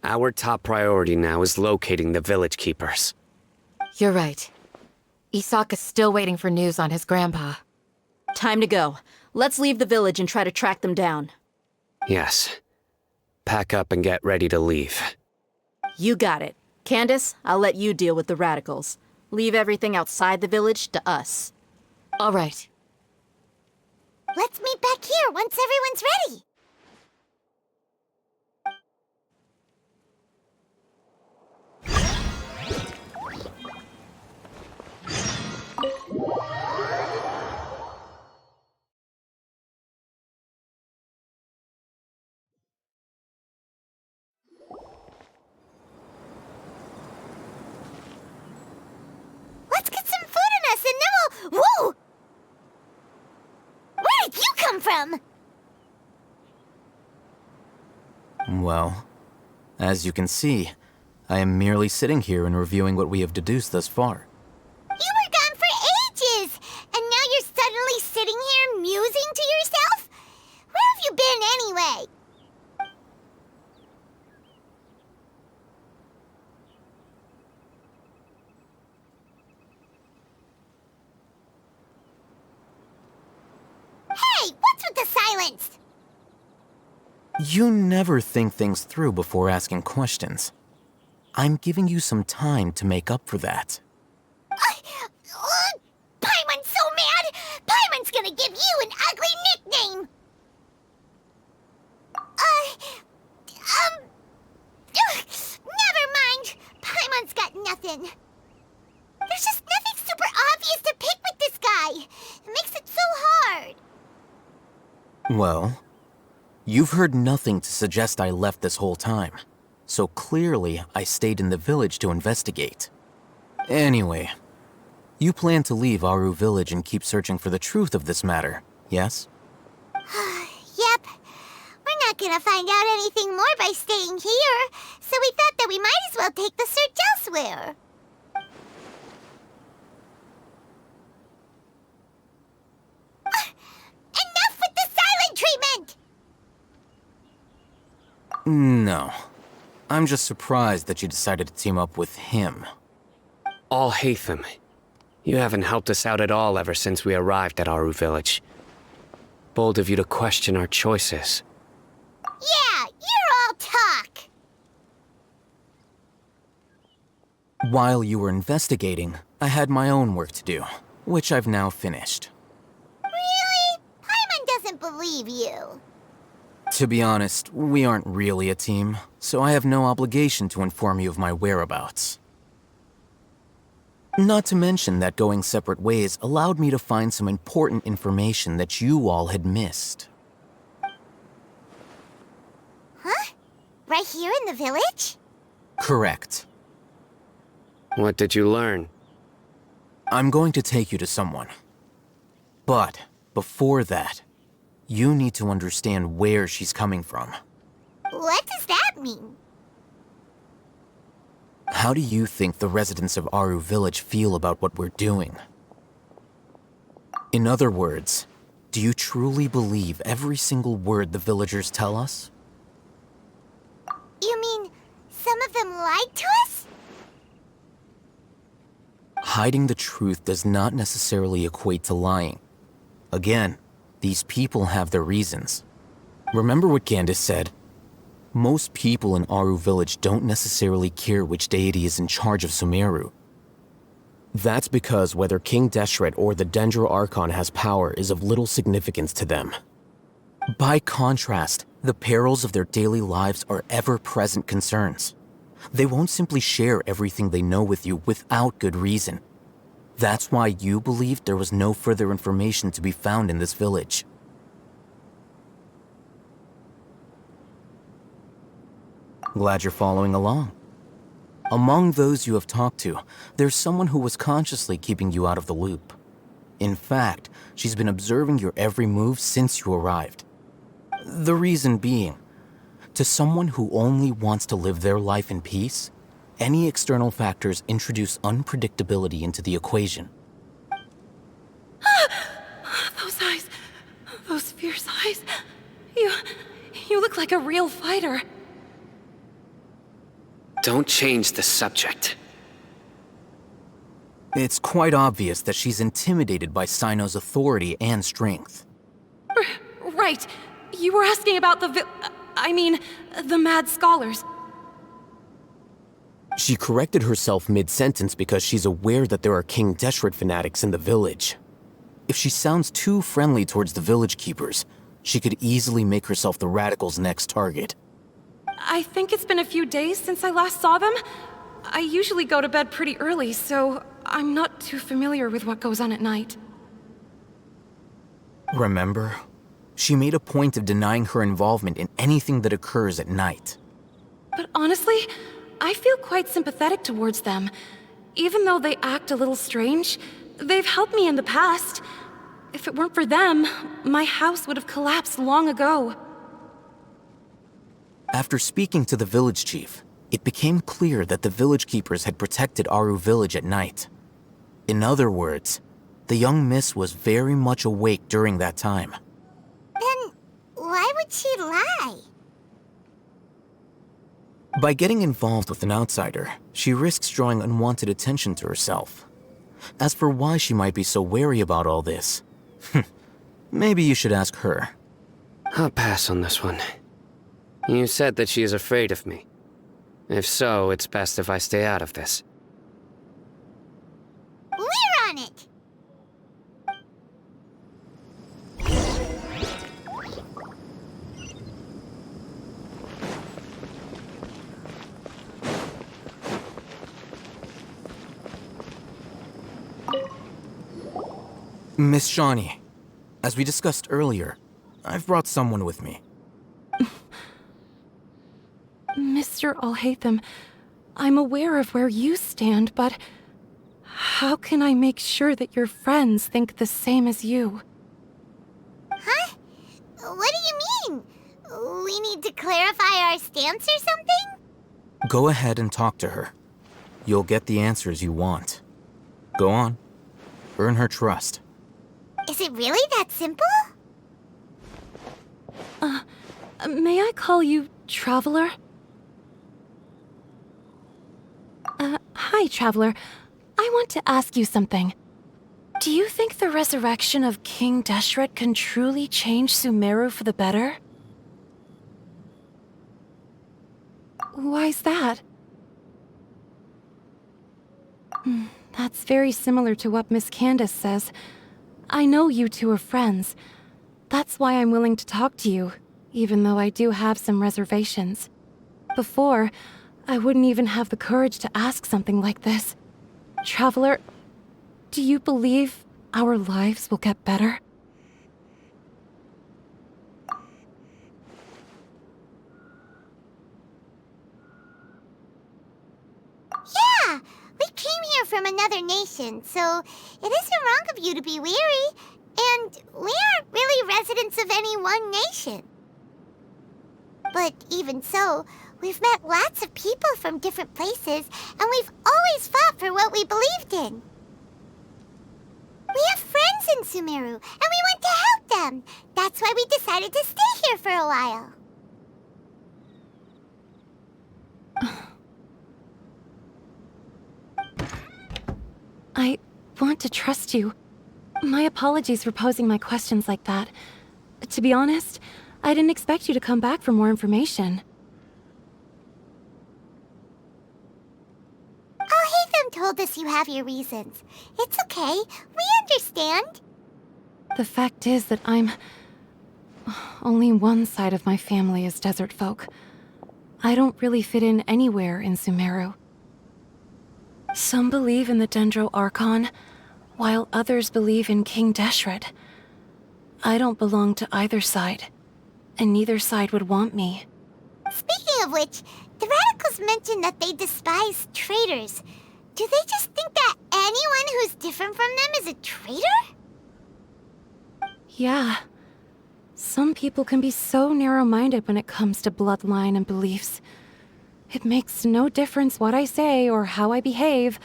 our top priority now is locating the village keepers. You're right. Isak is still waiting for news on his grandpa. Time to go. Let's leave the village and try to track them down. Yes. Pack up and get ready to leave. You got it. Candace, I'll let you deal with the radicals. Leave everything outside the village to us. All right. Let's meet back here once everyone's ready. him! Well, as you can see, I am merely sitting here and reviewing what we have deduced thus far. You were gone for ages! And now you're suddenly sitting here musing to yourself? Where have you been anyway? Hey, what's with the silence? You never think things through before asking questions. I'm giving you some time to make up for that. Paimon's so mad! Paimon's gonna give you an ugly nickname! Never mind. Paimon's got nothing. There's just nothing super obvious to pick with this guy. It makes it so hard. Well, you've heard nothing to suggest I left this whole time. So clearly, I stayed in the village to investigate. Anyway, you plan to leave Aru Village and keep searching for the truth of this matter, yes? Yep. We're not gonna find out anything more by staying here, so we thought that we might as well take the search elsewhere. Enough with the silent treatment! No. I'm just surprised that you decided to team up with him. Alhaitham, you haven't helped us out at all ever since we arrived at Aru Village. Bold of you to question our choices. Yeah, you're all talk! While you were investigating, I had my own work to do, which I've now finished. Really? Paimon doesn't believe you. To be honest, we aren't really a team, so I have no obligation to inform you of my whereabouts. Not to mention that going separate ways allowed me to find some important information that you all had missed. Huh? Right here in the village? Correct. What did you learn? I'm going to take you to someone. But before that, you need to understand where she's coming from. What does that mean? How do you think the residents of Aru Village feel about what we're doing? In other words, do you truly believe every single word the villagers tell us? You mean some of them lied to us? Hiding the truth does not necessarily equate to lying. Again, these people have their reasons. Remember what Candace said? Most people in Aru Village don't necessarily care which deity is in charge of Sumeru. That's because whether King Deshret or the Dendro Archon has power is of little significance to them. By contrast, the perils of their daily lives are ever-present concerns. They won't simply share everything they know with you without good reason. That's why you believed there was no further information to be found in this village. Glad you're following along. Among those you have talked to, there's someone who was consciously keeping you out of the loop. In fact, she's been observing your every move since you arrived. The reason being, to someone who only wants to live their life in peace, any external factors introduce unpredictability into the equation. Those eyes. Those fierce eyes. You look like a real fighter. Don't change the subject. It's quite obvious that she's intimidated by Sino's authority and strength. Right. You were asking about the mad scholars. She corrected herself mid-sentence because she's aware that there are King Deshret fanatics in the village. If she sounds too friendly towards the village keepers, she could easily make herself the radicals' next target. I think it's been a few days since I last saw them. I usually go to bed pretty early, so I'm not too familiar with what goes on at night. Remember? She made a point of denying her involvement in anything that occurs at night. But honestly, I feel quite sympathetic towards them. Even though they act a little strange, they've helped me in the past. If it weren't for them, my house would have collapsed long ago. After speaking to the village chief, it became clear that the village keepers had protected Aru village at night. In other words, the young miss was very much awake during that time. Then why would she lie? By getting involved with an outsider, she risks drawing unwanted attention to herself. As for why she might be so wary about all this, maybe you should ask her. I'll pass on this one. You said that she is afraid of me. If so, it's best if I stay out of this. We're on it! Miss Shawnee, as we discussed earlier, I've brought someone with me. Mr. Alhaitham, I'm aware of where you stand, but how can I make sure that your friends think the same as you? Huh? What do you mean? We need to clarify our stance or something? Go ahead and talk to her. You'll get the answers you want. Go on. Earn her trust. Is it really that simple? May I call you Traveler? Hi, Traveler. I want to ask you something. Do you think the resurrection of King Deshret can truly change Sumeru for the better? Why's that? That's very similar to what Miss Candace says. I know you two are friends. That's why I'm willing to talk to you, even though I do have some reservations. Before, I wouldn't even have the courage to ask something like this. Traveler, do you believe our lives will get better? Yeah! We came here from another nation, so it isn't wrong of you to be weary. And we aren't really residents of any one nation. But even so, we've met lots of people from different places, and we've always fought for what we believed in. We have friends in Sumeru, and we want to help them. That's why we decided to stay here for a while. I want to trust you. My apologies for posing my questions like that. To be honest, I didn't expect you to come back for more information. Alhaitham told us you have your reasons. It's okay. We understand. The fact is that only one side of my family is desert folk. I don't really fit in anywhere in Sumeru. Some believe in the Dendro Archon, while others believe in King Deshret. I don't belong to either side, and neither side would want me. Speaking of which, the Radicals mentioned that they despise traitors. Do they just think that anyone who's different from them is a traitor? Yeah. Some people can be so narrow-minded when it comes to bloodline and beliefs. It makes no difference what I say or how I behave.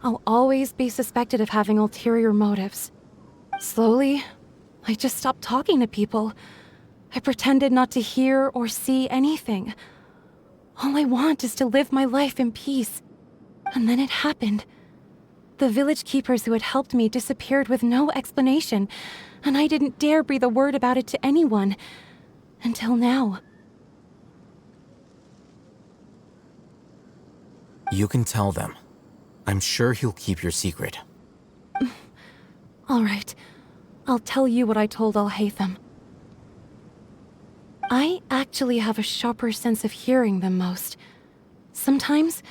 I'll always be suspected of having ulterior motives. Slowly, I just stopped talking to people. I pretended not to hear or see anything. All I want is to live my life in peace. And then it happened. The village keepers who had helped me disappeared with no explanation, and I didn't dare breathe a word about it to anyone. Until now. You can tell them. I'm sure he'll keep your secret. All right. I'll tell you what I told Alhaitham. I actually have a sharper sense of hearing than most. Sometimes,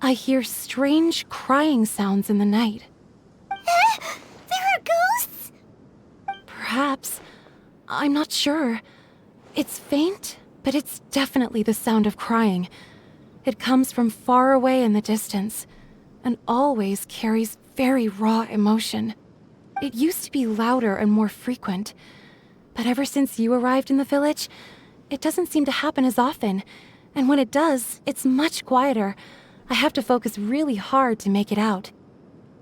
I hear strange crying sounds in the night. There are ghosts? Perhaps. I'm not sure. It's faint, but it's definitely the sound of crying. It comes from far away in the distance, and always carries very raw emotion. It used to be louder and more frequent. But ever since you arrived in the village, it doesn't seem to happen as often. And when it does, it's much quieter. I have to focus really hard to make it out.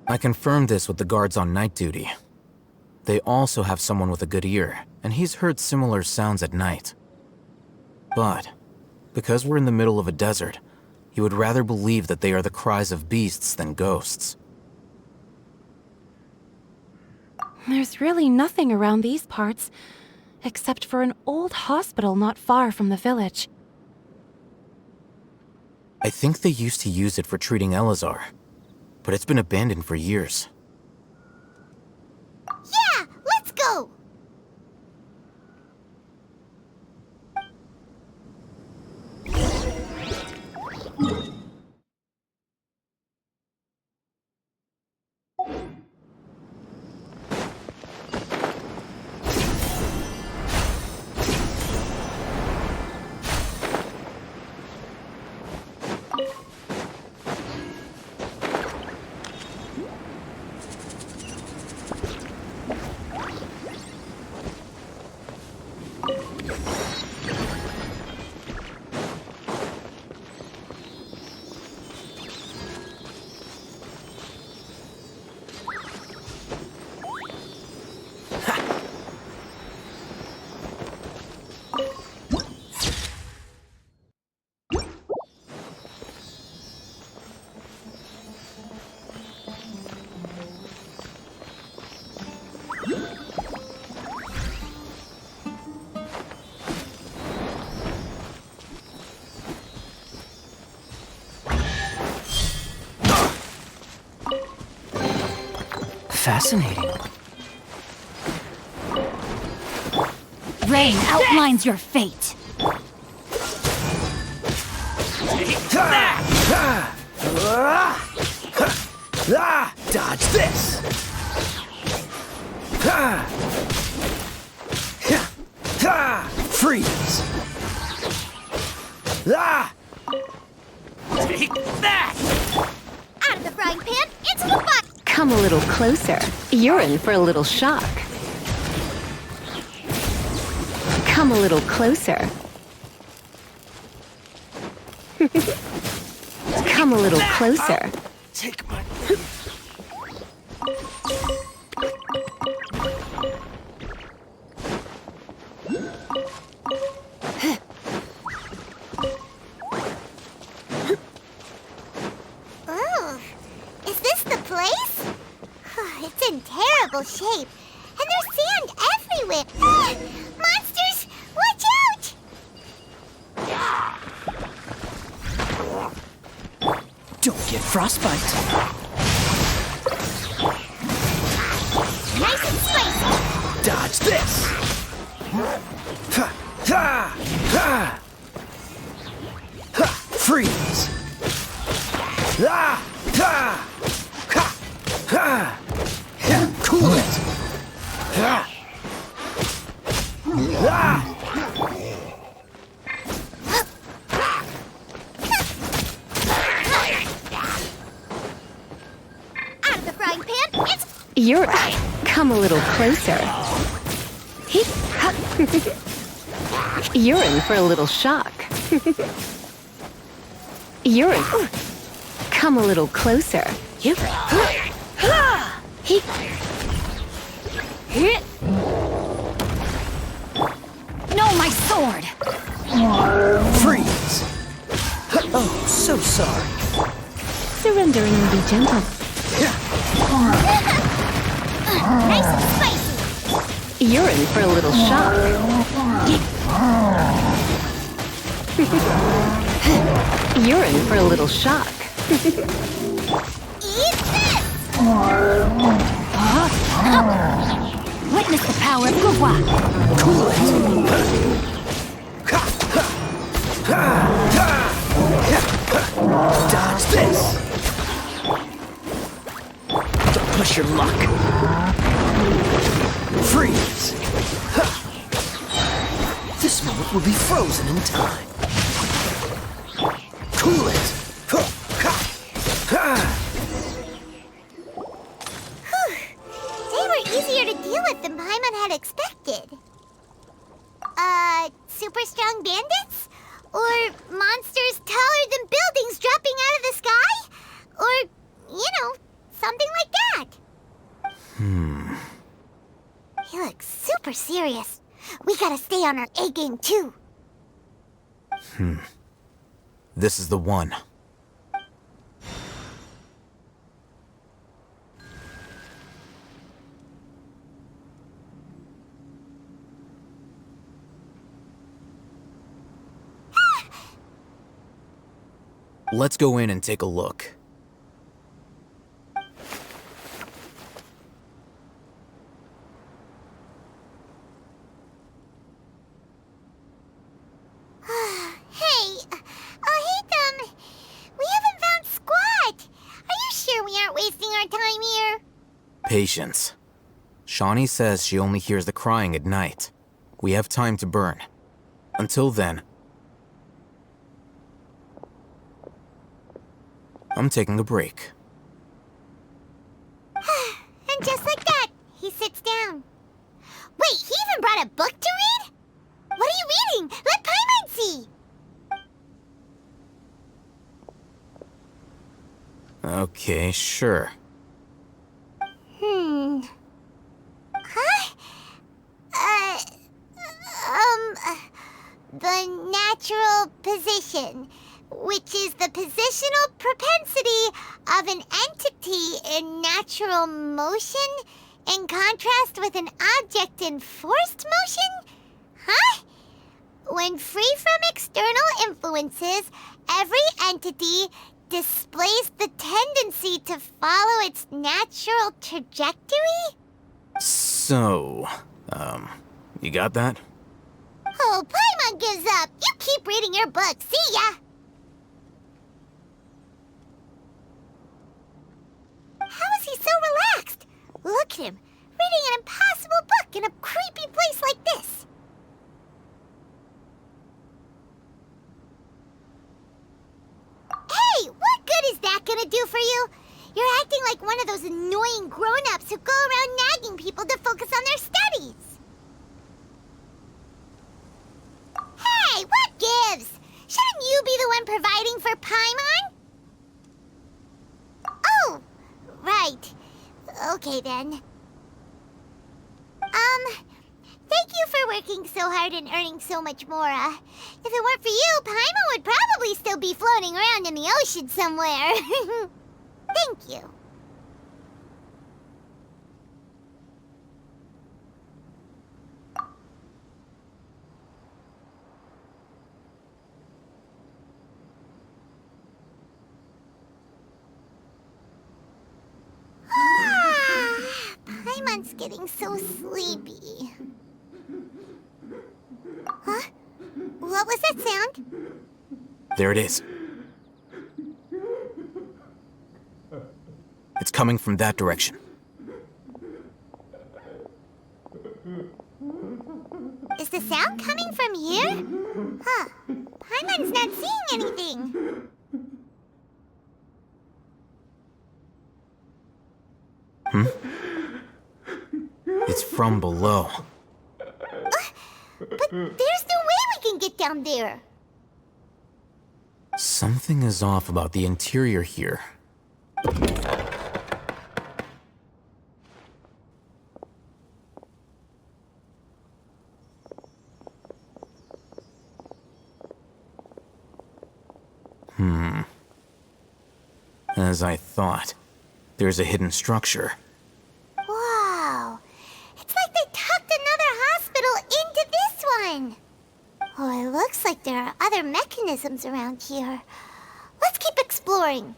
I confirmed this with the guards on night duty. They also have someone with a good ear, and he's heard similar sounds at night. But, because we're in the middle of a desert, he would rather believe that they are the cries of beasts than ghosts. There's really nothing around these parts, except for an old hospital not far from the village. I think they used to use it for treating Elazar, but it's been abandoned for years. Yeah, let's go! Fascinating. Rain outlines your fate. Dodge this! Freeze! Take that! Out of the frying pan, into the pot! Come a little closer. You're in for a little shock. Come a little closer. Come a little closer. Take my... Oh, is this the place? It's in terrible shape, and there's sand everywhere. Ah, monsters, watch out! Don't get frostbite. Nice and spicy. Dodge this! Freeze! Cool it! Out of the frying pan, it's... You're... Come a little closer. You're in for a little shock. You're in... Come a little closer. No, my sword! Freeze! Oh, so sorry. Surrendering will be gentle. Nice and spicy. You're in for a little shock. You're in for a little shock. Eat this! Witness the power of Gua. Cool it! Dodge this! Don't push your luck. Freeze! This moment will be frozen in time. Cool it! They were Or monsters taller than buildings dropping out of the sky? Or, something like that. He looks super serious. We gotta stay on our A game, too. This is the one. Let's go in and take a look. Patience. Shawnee says she only hears the crying at night. We have time to burn. Until then, I'm taking a break. And just like that, he sits down. Wait, he even brought a book to read? What are you reading? Let Paimon see! Okay, sure. The natural position, which is the positional propensity of an entity in natural motion, in contrast with an object in forced motion? Huh? When free from external influences, every entity displays the tendency to follow its natural trajectory? So, you got that? Oh, Paimon gives up. You keep reading your book. See ya! How is he so relaxed? Look at him, reading an impossible book in a creepy place like this. Hey, what good is that gonna do for you? You're acting like one of those annoying grown-ups who go around nagging people to focus on their studies. Hey, what gives? Shouldn't you be the one providing for Paimon? Oh, right. Okay, then. Thank you for working so hard and earning so much more. If it weren't for you, Paimon would probably still be floating around in the ocean somewhere. Thank you. Paimon's getting so sleepy. Huh? What was that sound? There it is. It's coming from that direction. Is the sound coming from here? Huh. Paimon's not seeing anything. It's from below. But there's no way we can get down there. Something is off about the interior here. As I thought, there's a hidden structure. Wow. It's like they tucked another hospital into this one. Oh, it looks like there are other mechanisms around here. Let's keep exploring.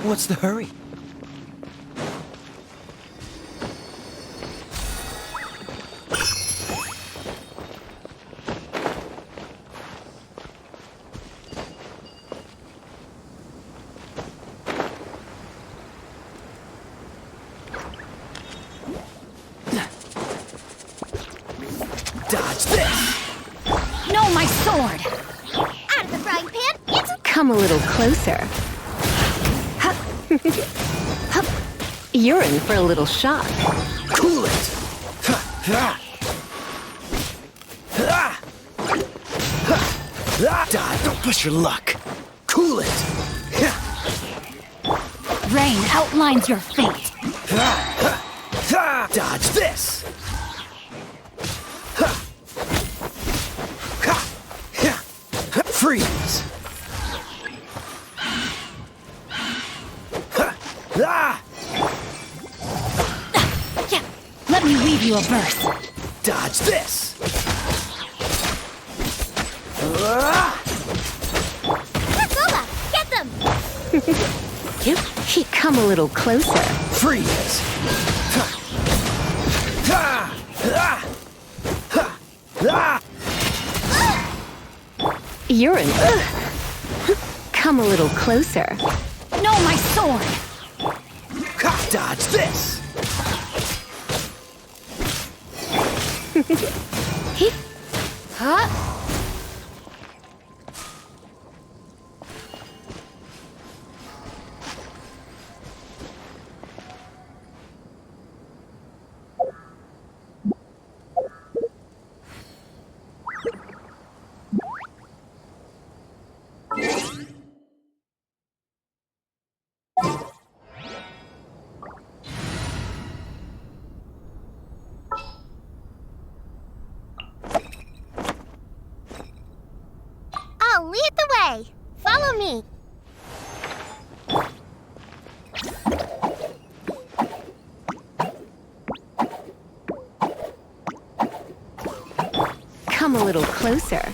What's the hurry? come a little closer. You're in for a little shock. Cool it! Don't push your luck. Cool it! Rain outlines your fate. Dodge this! Freeze! Yeah, let me weave you a verse. Dodge this! Zola, get them! You come a little closer. Freeze! You're in. Come a little closer. No, my sword! Dodge this! Huh? I'll lead the way. Follow me. Come a little closer.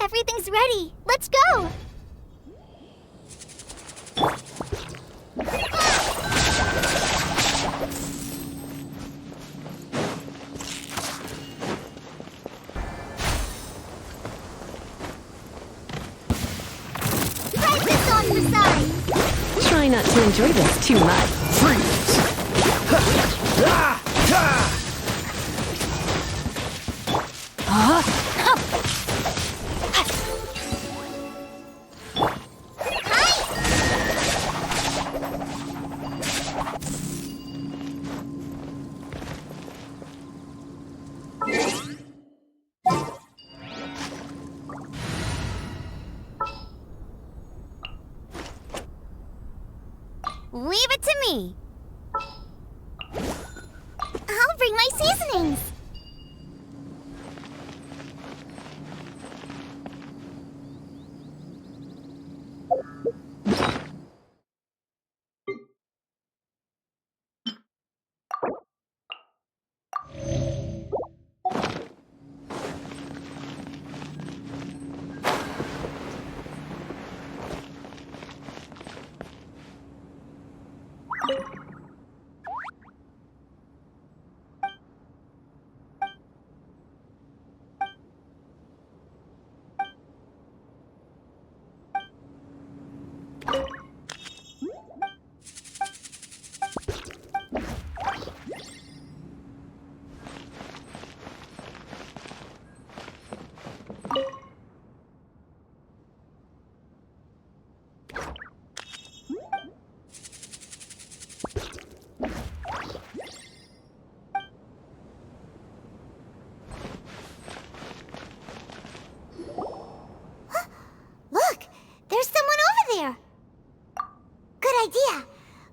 Everything's ready. Let's go. Right this on the side. Try not to enjoy this too much. Freeze! Leave it to me. I'll bring my seasonings. Look, there's someone over there. Good idea.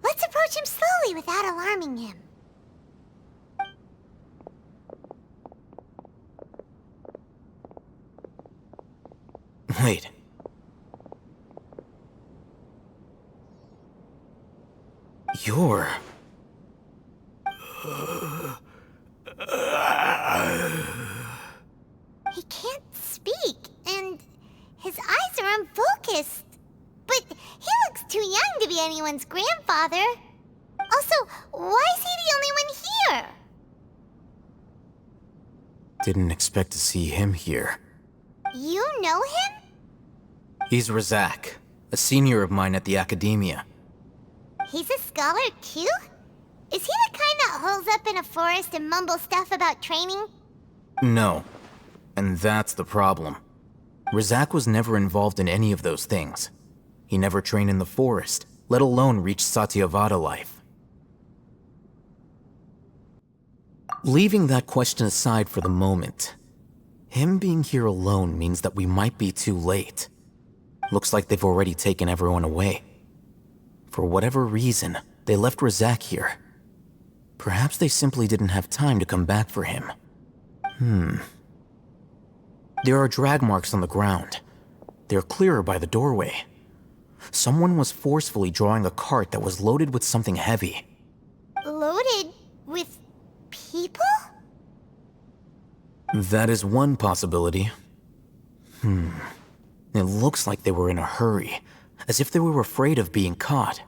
Let's approach him slowly without alarming him. Wait. You're... He can't speak, and his eyes are unfocused. But he looks too young to be anyone's grandfather. Also, why is he the only one here? Didn't expect to see him here. You know him? He's Razak, a senior of mine at the academia. He's a scholar too? Is he the kind that holes up in a forest and mumbles stuff about training? No. And that's the problem. Razak was never involved in any of those things. He never trained in the forest, let alone reach Satyavada life. Leaving that question aside for the moment, him being here alone means that we might be too late. Looks like they've already taken everyone away. For whatever reason, they left Razak here. Perhaps they simply didn't have time to come back for him. There are drag marks on the ground. They're clearer by the doorway. Someone was forcefully drawing a cart that was loaded with something heavy. Loaded with people? That is one possibility. It looks like they were in a hurry, as if they were afraid of being caught.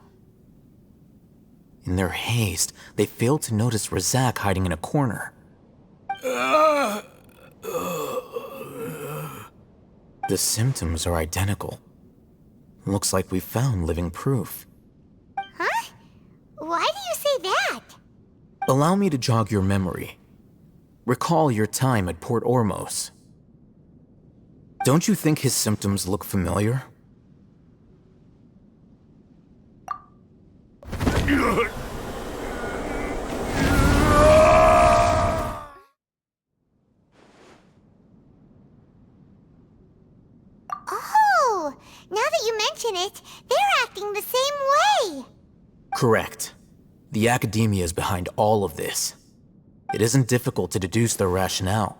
In their haste, they failed to notice Razak hiding in a corner. The symptoms are identical. Looks like we found living proof. Huh? Why do you say that? Allow me to jog your memory. Recall your time at Port Ormos. Don't you think his symptoms look familiar? Oh, now that you mention it, they're acting the same way. Correct. The academia is behind all of this. It isn't difficult to deduce their rationale.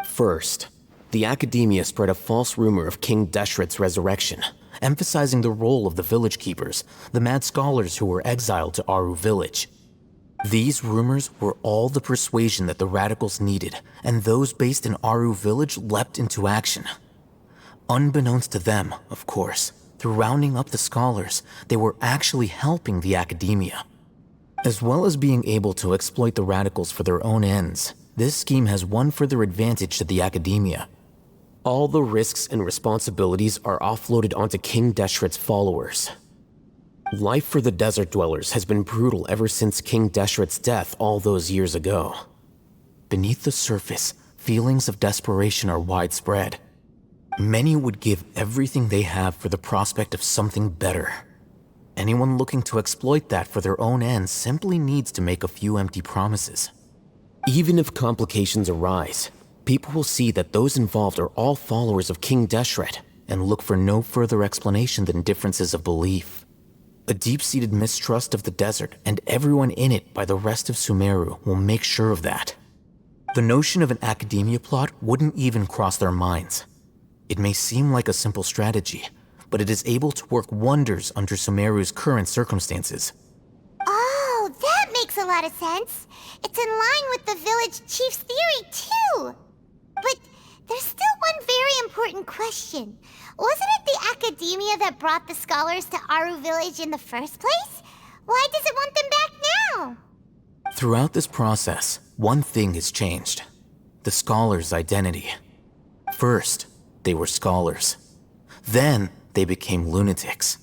First, the academia spread a false rumor of King Deshret's resurrection, emphasizing the role of the village keepers, the mad scholars who were exiled to Aru village. These rumors were all the persuasion that the radicals needed, and those based in Aru village leapt into action. Unbeknownst to them, of course, through rounding up the scholars, they were actually helping the academia. As well as being able to exploit the radicals for their own ends, this scheme has one further advantage to the academia. All the risks and responsibilities are offloaded onto King Deshret's followers. Life for the desert dwellers has been brutal ever since King Deshret's death all those years ago. Beneath the surface, feelings of desperation are widespread. Many would give everything they have for the prospect of something better. Anyone looking to exploit that for their own ends simply needs to make a few empty promises. Even if complications arise, people will see that those involved are all followers of King Deshret and look for no further explanation than differences of belief. A deep-seated mistrust of the desert and everyone in it by the rest of Sumeru will make sure of that. The notion of an academia plot wouldn't even cross their minds. It may seem like a simple strategy, but it is able to work wonders under Sumeru's current circumstances. Oh, that makes a lot of sense. It's in line with the village chief's theory, too. But there's still one very important question. Wasn't it the academia that brought the scholars to Aru village in the first place? Why does it want them back now? Throughout this process, one thing has changed. The scholars' identity. First, they were scholars. Then, they became lunatics.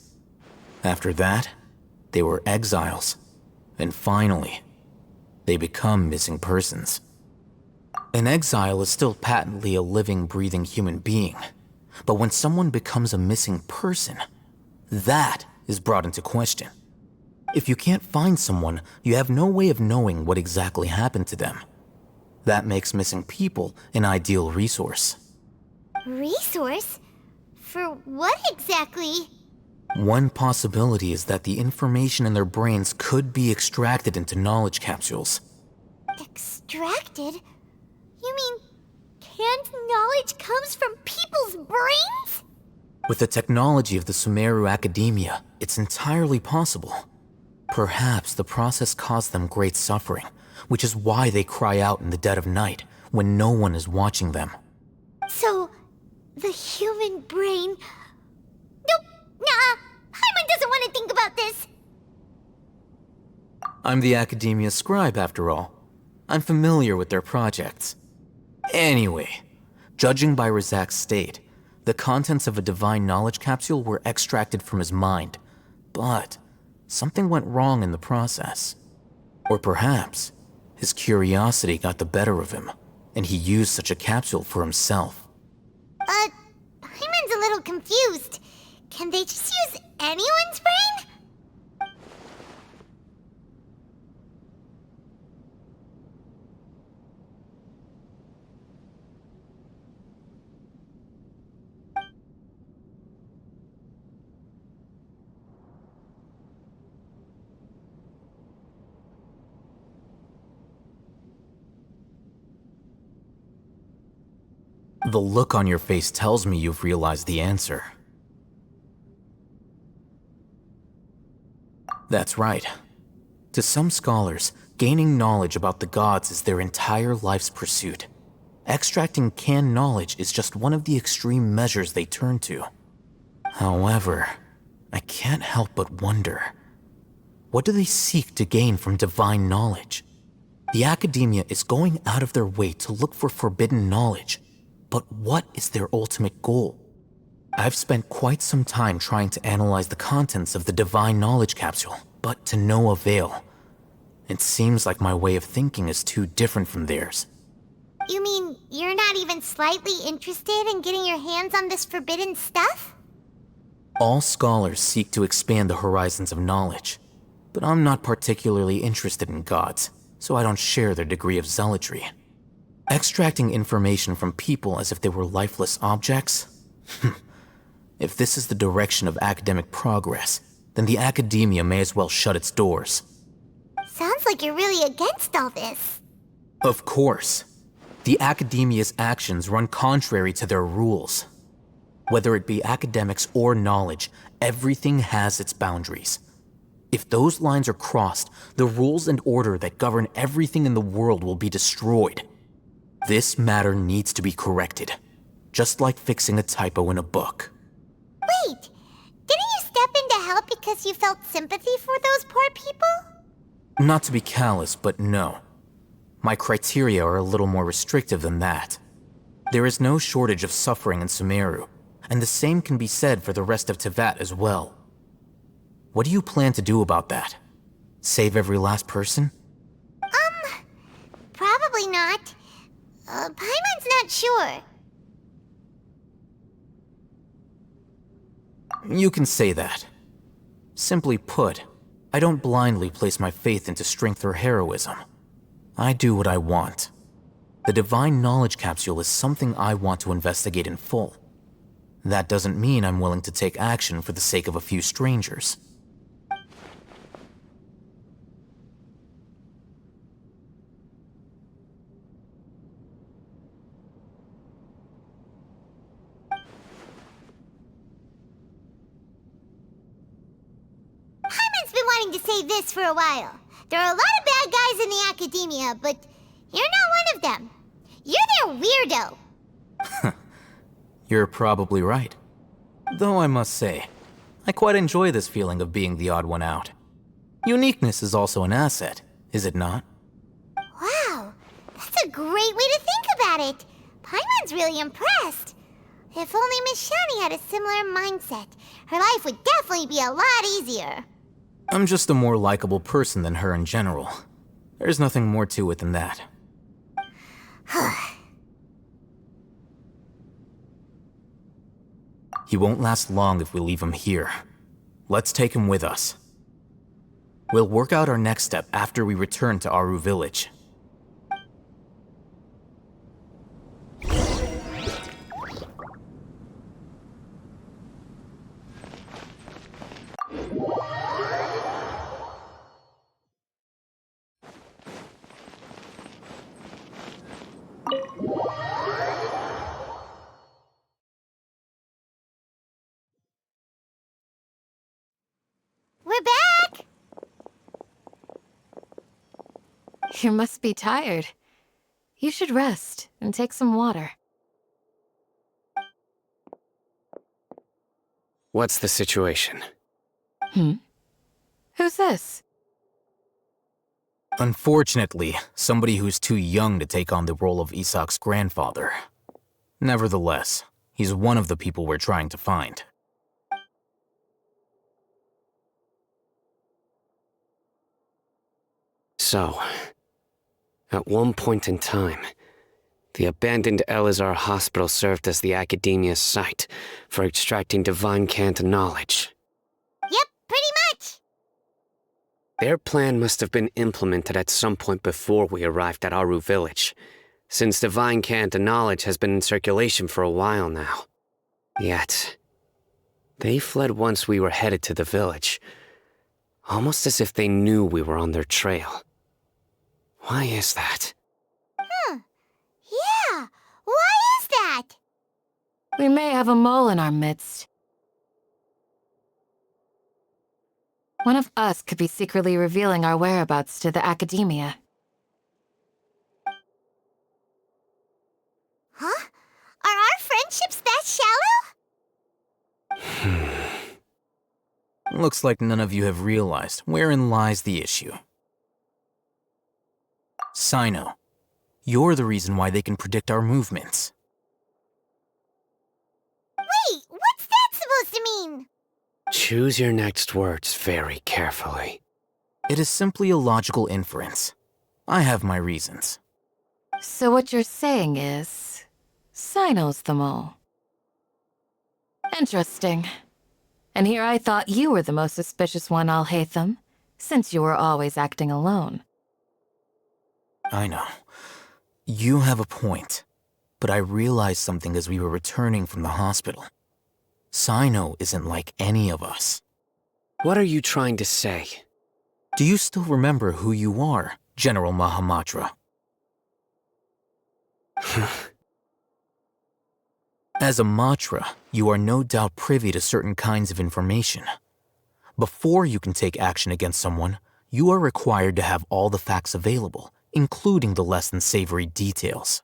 After that, they were exiles. And finally, they become missing persons. An exile is still patently a living, breathing human being. But when someone becomes a missing person, that is brought into question. If you can't find someone, you have no way of knowing what exactly happened to them. That makes missing people an ideal resource. Resource? For what exactly? One possibility is that the information in their brains could be extracted into knowledge capsules. Extracted? You mean canned knowledge comes from people's brains? With the technology of the Sumeru academia, it's entirely possible. Perhaps the process caused them great suffering, which is why they cry out in the dead of night when no one is watching them. So, the human brain... Nope, nah, Paimon doesn't want to think about this. I'm the Academia scribe, after all. I'm familiar with their projects. Anyway, judging by Razak's state, the contents of a divine knowledge capsule were extracted from his mind, but something went wrong in the process. Or perhaps his curiosity got the better of him, and he used such a capsule for himself. Paimon's a little confused. Can they just use anyone's brain? The look on your face tells me you've realized the answer. That's right. To some scholars, gaining knowledge about the gods is their entire life's pursuit. Extracting canned knowledge is just one of the extreme measures they turn to. However, I can't help but wonder, what do they seek to gain from divine knowledge? The Academia is going out of their way to look for forbidden knowledge, but what is their ultimate goal? I've spent quite some time trying to analyze the contents of the divine knowledge capsule, but to no avail. It seems like my way of thinking is too different from theirs. You mean you're not even slightly interested in getting your hands on this forbidden stuff? All scholars seek to expand the horizons of knowledge, but I'm not particularly interested in gods, so I don't share their degree of zealotry. Extracting information from people as if they were lifeless objects? If this is the direction of academic progress, then the Academia may as well shut its doors. Sounds like you're really against all this. Of course. The Academia's actions run contrary to their rules. Whether it be academics or knowledge, everything has its boundaries. If those lines are crossed, the rules and order that govern everything in the world will be destroyed. This matter needs to be corrected, just like fixing a typo in a book. Wait, didn't you step in to help because you felt sympathy for those poor people? Not to be callous, but no. My criteria are a little more restrictive than that. There is no shortage of suffering in Sumeru, and the same can be said for the rest of Teyvat as well. What do you plan to do about that? Save every last person? Probably not. Paimon's not sure. You can say that. Simply put, I don't blindly place my faith into strength or heroism. I do what I want. The divine knowledge capsule is something I want to investigate in full. That doesn't mean I'm willing to take action for the sake of a few strangers. Paimon's been wanting to say this for a while. There are a lot of bad guys in the Academia, but you're not one of them. You're their weirdo. You're probably right. Though I must say, I quite enjoy this feeling of being the odd one out. Uniqueness is also an asset, is it not? Wow, that's a great way to think about it. Paimon's really impressed. If only Miss Shani had a similar mindset, her life would definitely be a lot easier. I'm just a more likable person than her in general. There's nothing more to it than that. He won't last long if we leave him here. Let's take him with us. We'll work out our next step after we return to Aru Village. We're back! You must be tired. You should rest and take some water. What's the situation? Who's this? Unfortunately, somebody who's too young to take on the role of Isak's grandfather. Nevertheless, he's one of the people we're trying to find. So, at one point in time, the abandoned Elazar Hospital served as the Academia's site for extracting divine cant knowledge. Yep, pretty much. Their plan must have been implemented at some point before we arrived at Aru Village, since divine cant knowledge has been in circulation for a while now. Yet, they fled once we were headed to the village, almost as if they knew we were on their trail. Why is that? Yeah, why is that? We may have a mole in our midst. One of us could be secretly revealing our whereabouts to the Academia. Huh? Are our friendships that shallow? Looks like none of you have realized wherein lies the issue. Sino, you're the reason why they can predict our movements. Wait, what's that supposed to mean? Choose your next words very carefully. It is simply a logical inference. I have my reasons. So what you're saying is, Sino's the mole. Interesting. And here I thought you were the most suspicious one, Alhaitham, since you were always acting alone. I know. You have a point, but I realized something as we were returning from the hospital. Sino isn't like any of us. What are you trying to say? Do you still remember who you are, General Mahamatra? As a Matra, you are no doubt privy to certain kinds of information. Before you can take action against someone, you are required to have all the facts available, including the less than savory details.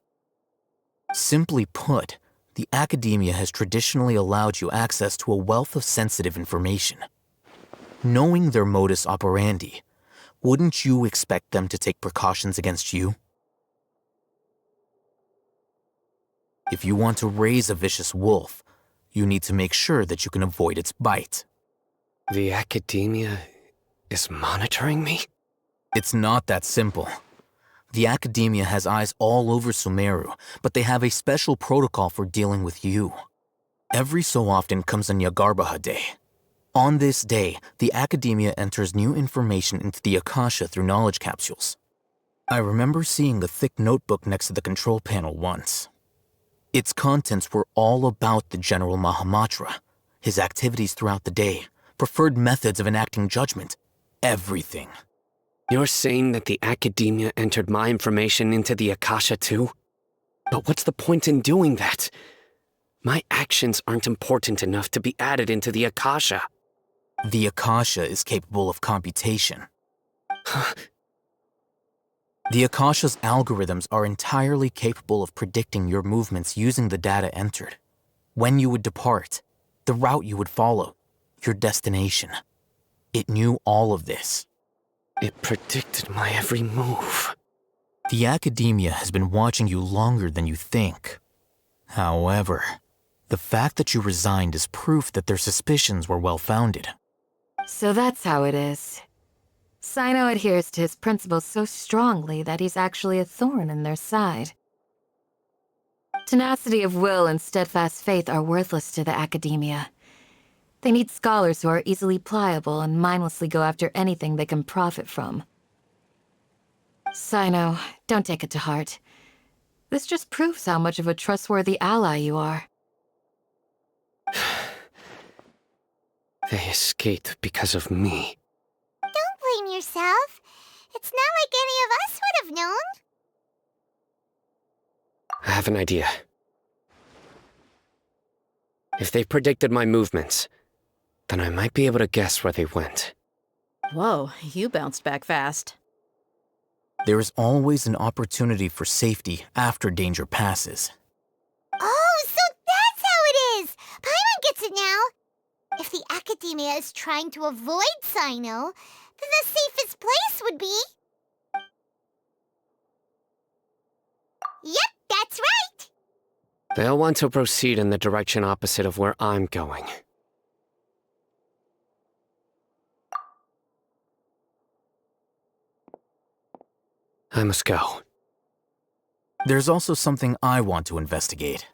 Simply put, the Academia has traditionally allowed you access to a wealth of sensitive information. Knowing their modus operandi, wouldn't you expect them to take precautions against you? If you want to raise a vicious wolf, you need to make sure that you can avoid its bite. The Academia is monitoring me? It's not that simple. The Academia has eyes all over Sumeru, but they have a special protocol for dealing with you. Every so often comes a Nyagarbaha Day. On this day, the Academia enters new information into the Akasha through knowledge capsules. I remember seeing a thick notebook next to the control panel once. Its contents were all about the General Mahamatra, his activities throughout the day, preferred methods of enacting judgment, everything. You're saying that the Academia entered my information into the Akasha too? But what's the point in doing that? My actions aren't important enough to be added into the Akasha. The Akasha is capable of computation. The Akasha's algorithms are entirely capable of predicting your movements using the data entered. When you would depart, the route you would follow, your destination. It knew all of this. It predicted my every move. The Academia has been watching you longer than you think. However, the fact that you resigned is proof that their suspicions were well-founded. So that's how it is. Sino adheres to his principles so strongly that he's actually a thorn in their side. Tenacity of will and steadfast faith are worthless to the Academia. They need scholars who are easily pliable and mindlessly go after anything they can profit from. Sino, don't take it to heart. This just proves how much of a trustworthy ally you are. They escaped because of me. Don't blame yourself. It's not like any of us would have known. I have an idea. If they predicted my movements, then I might be able to guess where they went. Whoa, you bounced back fast. There is always an opportunity for safety after danger passes. Oh, so that's how it is! Paimon gets it now! If the Academia is trying to avoid Sino, then the safest place would be... Yep, that's right! They'll want to proceed in the direction opposite of where I'm going. I must go. There's also something I want to investigate.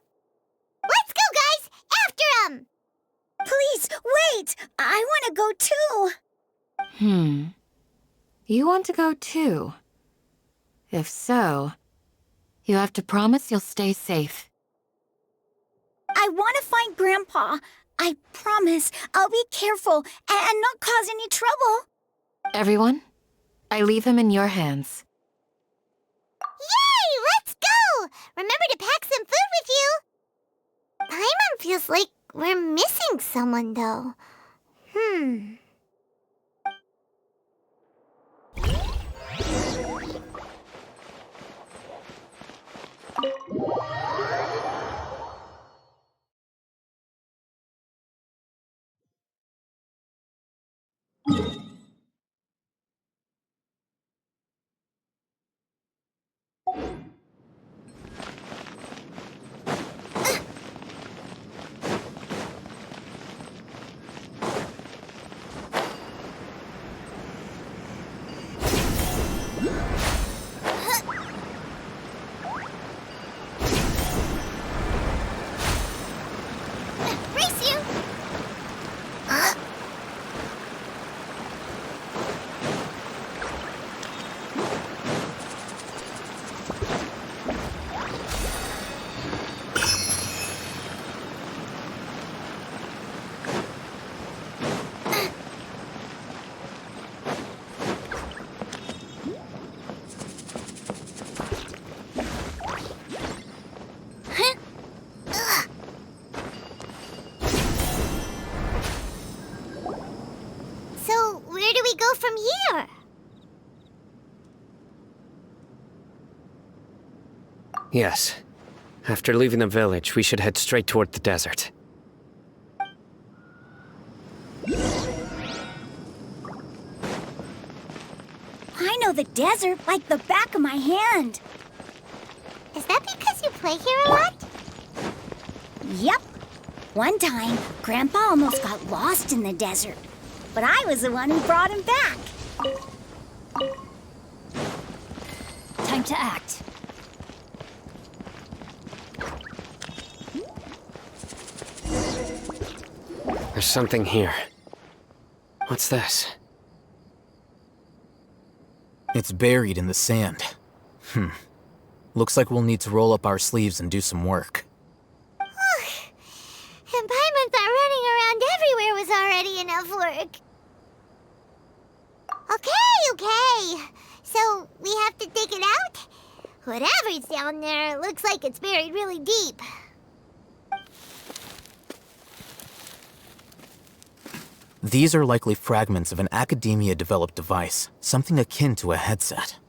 Let's go, guys! After 'em! Please, wait! I want to go too! You want to go too? If so, you have to promise you'll stay safe. I want to find Grandpa. I promise I'll be careful and not cause any trouble. Everyone, I leave him in your hands. Yay! Let's go! Remember to pack some food with you! Paimon feels like we're missing someone, though. Race you! So, where do we go from here? Yes. After leaving the village, we should head straight toward the desert. I know the desert like the back of my hand. Is that because you play here a lot? Yep. One time, Grandpa almost got lost in the desert, but I was the one who brought him back. Time to act. There's something here. What's this? It's buried in the sand. Looks like we'll need to roll up our sleeves and do some work. And Paimon thought running around everywhere was already enough work. Okay. So, we have to dig it out? Whatever's down there, looks like it's buried really deep. These are likely fragments of an Academia-developed device, something akin to a headset.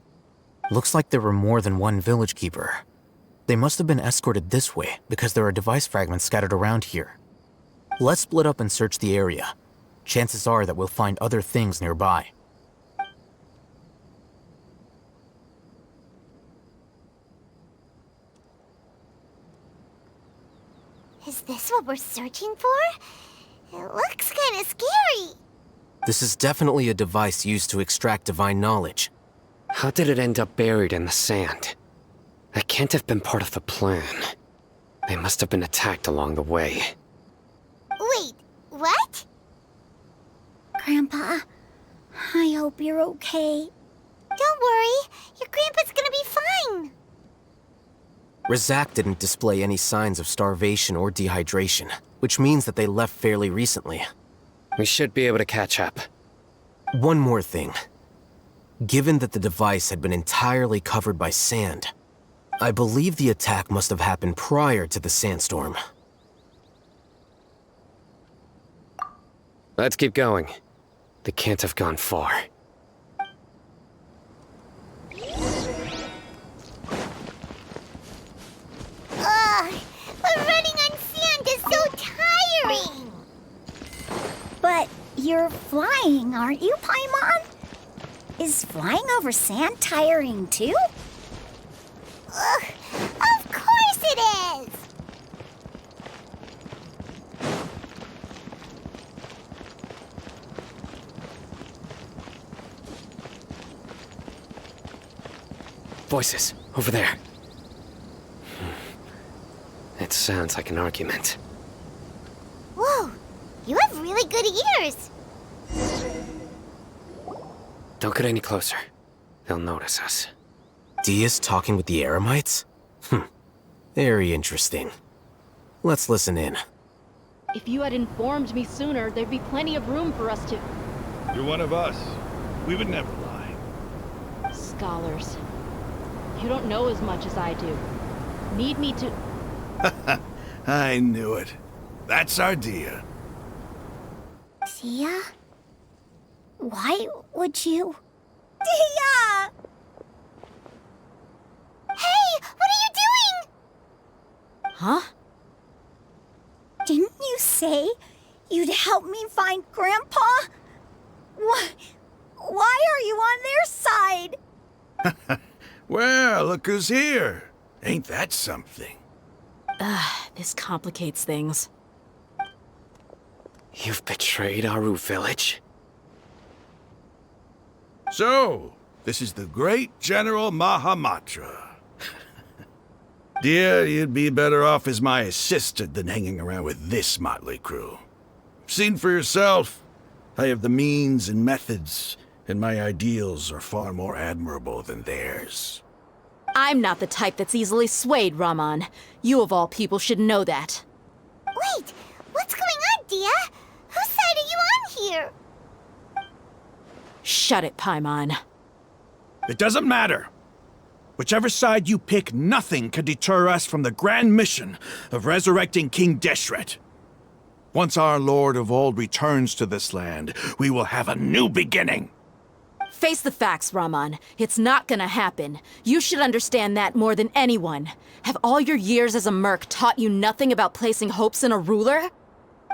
Looks like there were more than one village keeper. They must have been escorted this way because there are device fragments scattered around here. Let's split up and search the area. Chances are that we'll find other things nearby. Is this what we're searching for? It looks kind of scary. This is definitely a device used to extract divine knowledge. How did it end up buried in the sand? That can't have been part of the plan. They must have been attacked along the way. Wait, what? Grandpa, I hope you're okay. Don't worry, your grandpa's gonna be fine. Razak didn't display any signs of starvation or dehydration, which means that they left fairly recently. We should be able to catch up. One more thing. Given that the device had been entirely covered by sand, I believe the attack must have happened prior to the sandstorm. Let's keep going. They can't have gone far. You're flying, aren't you, Paimon? Is flying over sand tiring too? Ugh, of course it is! Voices, over there. It sounds like an argument. Whoa, you have really good ears. Don't get any closer. They'll notice us. Dia's talking with the Eremites? Very interesting. Let's listen in. If you had informed me sooner, there'd be plenty of room for us to... You're one of us. We would never lie. Scholars. You don't know as much as I do. Need me to... I knew it. That's our Dia. Dia? Why would you... Dia! Hey, what are you doing? Huh? Didn't you say you'd help me find Grandpa? Why are you on their side? Well, look who's here. Ain't that something? This complicates things. You've betrayed Aru village? So, this is the great General Mahamatra. Dear, you'd be better off as my assistant than hanging around with this motley crew. Seen for yourself, I have the means and methods, and my ideals are far more admirable than theirs. I'm not the type that's easily swayed, Raman. You of all people should know that. Wait, what's going on, Dia? Whose side are you on here? Shut it, Paimon. It doesn't matter. Whichever side you pick, nothing can deter us from the grand mission of resurrecting King Deshret. Once our Lord of Old returns to this land, we will have a new beginning. Face the facts, Raman. It's not gonna happen. You should understand that more than anyone. Have all your years as a merc taught you nothing about placing hopes in a ruler?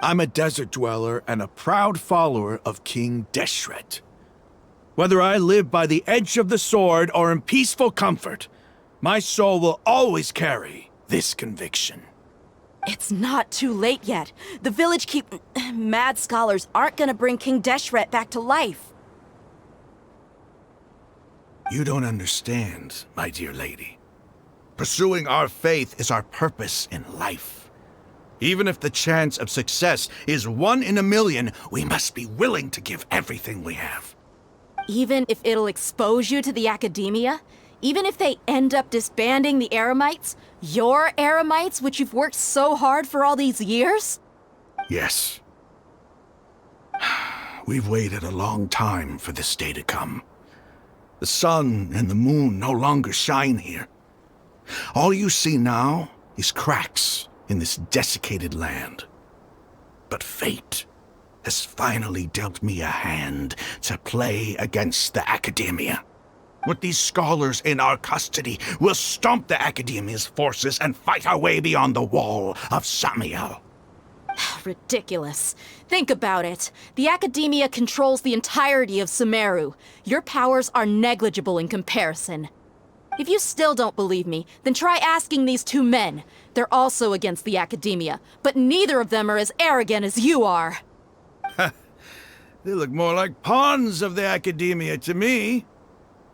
I'm a desert dweller and a proud follower of King Deshret. Whether I live by the edge of the sword or in peaceful comfort, my soul will always carry this conviction. It's not too late yet. The village mad scholars aren't gonna bring King Deshret back to life. You don't understand, my dear lady. Pursuing our faith is our purpose in life. Even if the chance of success is 1 in a million, we must be willing to give everything we have. Even if it'll expose you to the academia? Even if they end up disbanding the Eremites? Your Eremites, which you've worked so hard for all these years? Yes. We've waited a long time for this day to come. The sun and the moon no longer shine here. All you see now is cracks in this desiccated land. But fate has finally dealt me a hand to play against the academia. With these scholars in our custody, we'll stomp the academia's forces and fight our way beyond the wall of Samiel. Ridiculous. Think about it. The academia controls the entirety of Sumeru. Your powers are negligible in comparison. If you still don't believe me, then try asking these 2 men. They're also against the academia, but neither of them are as arrogant as you are. They look more like pawns of the academia to me.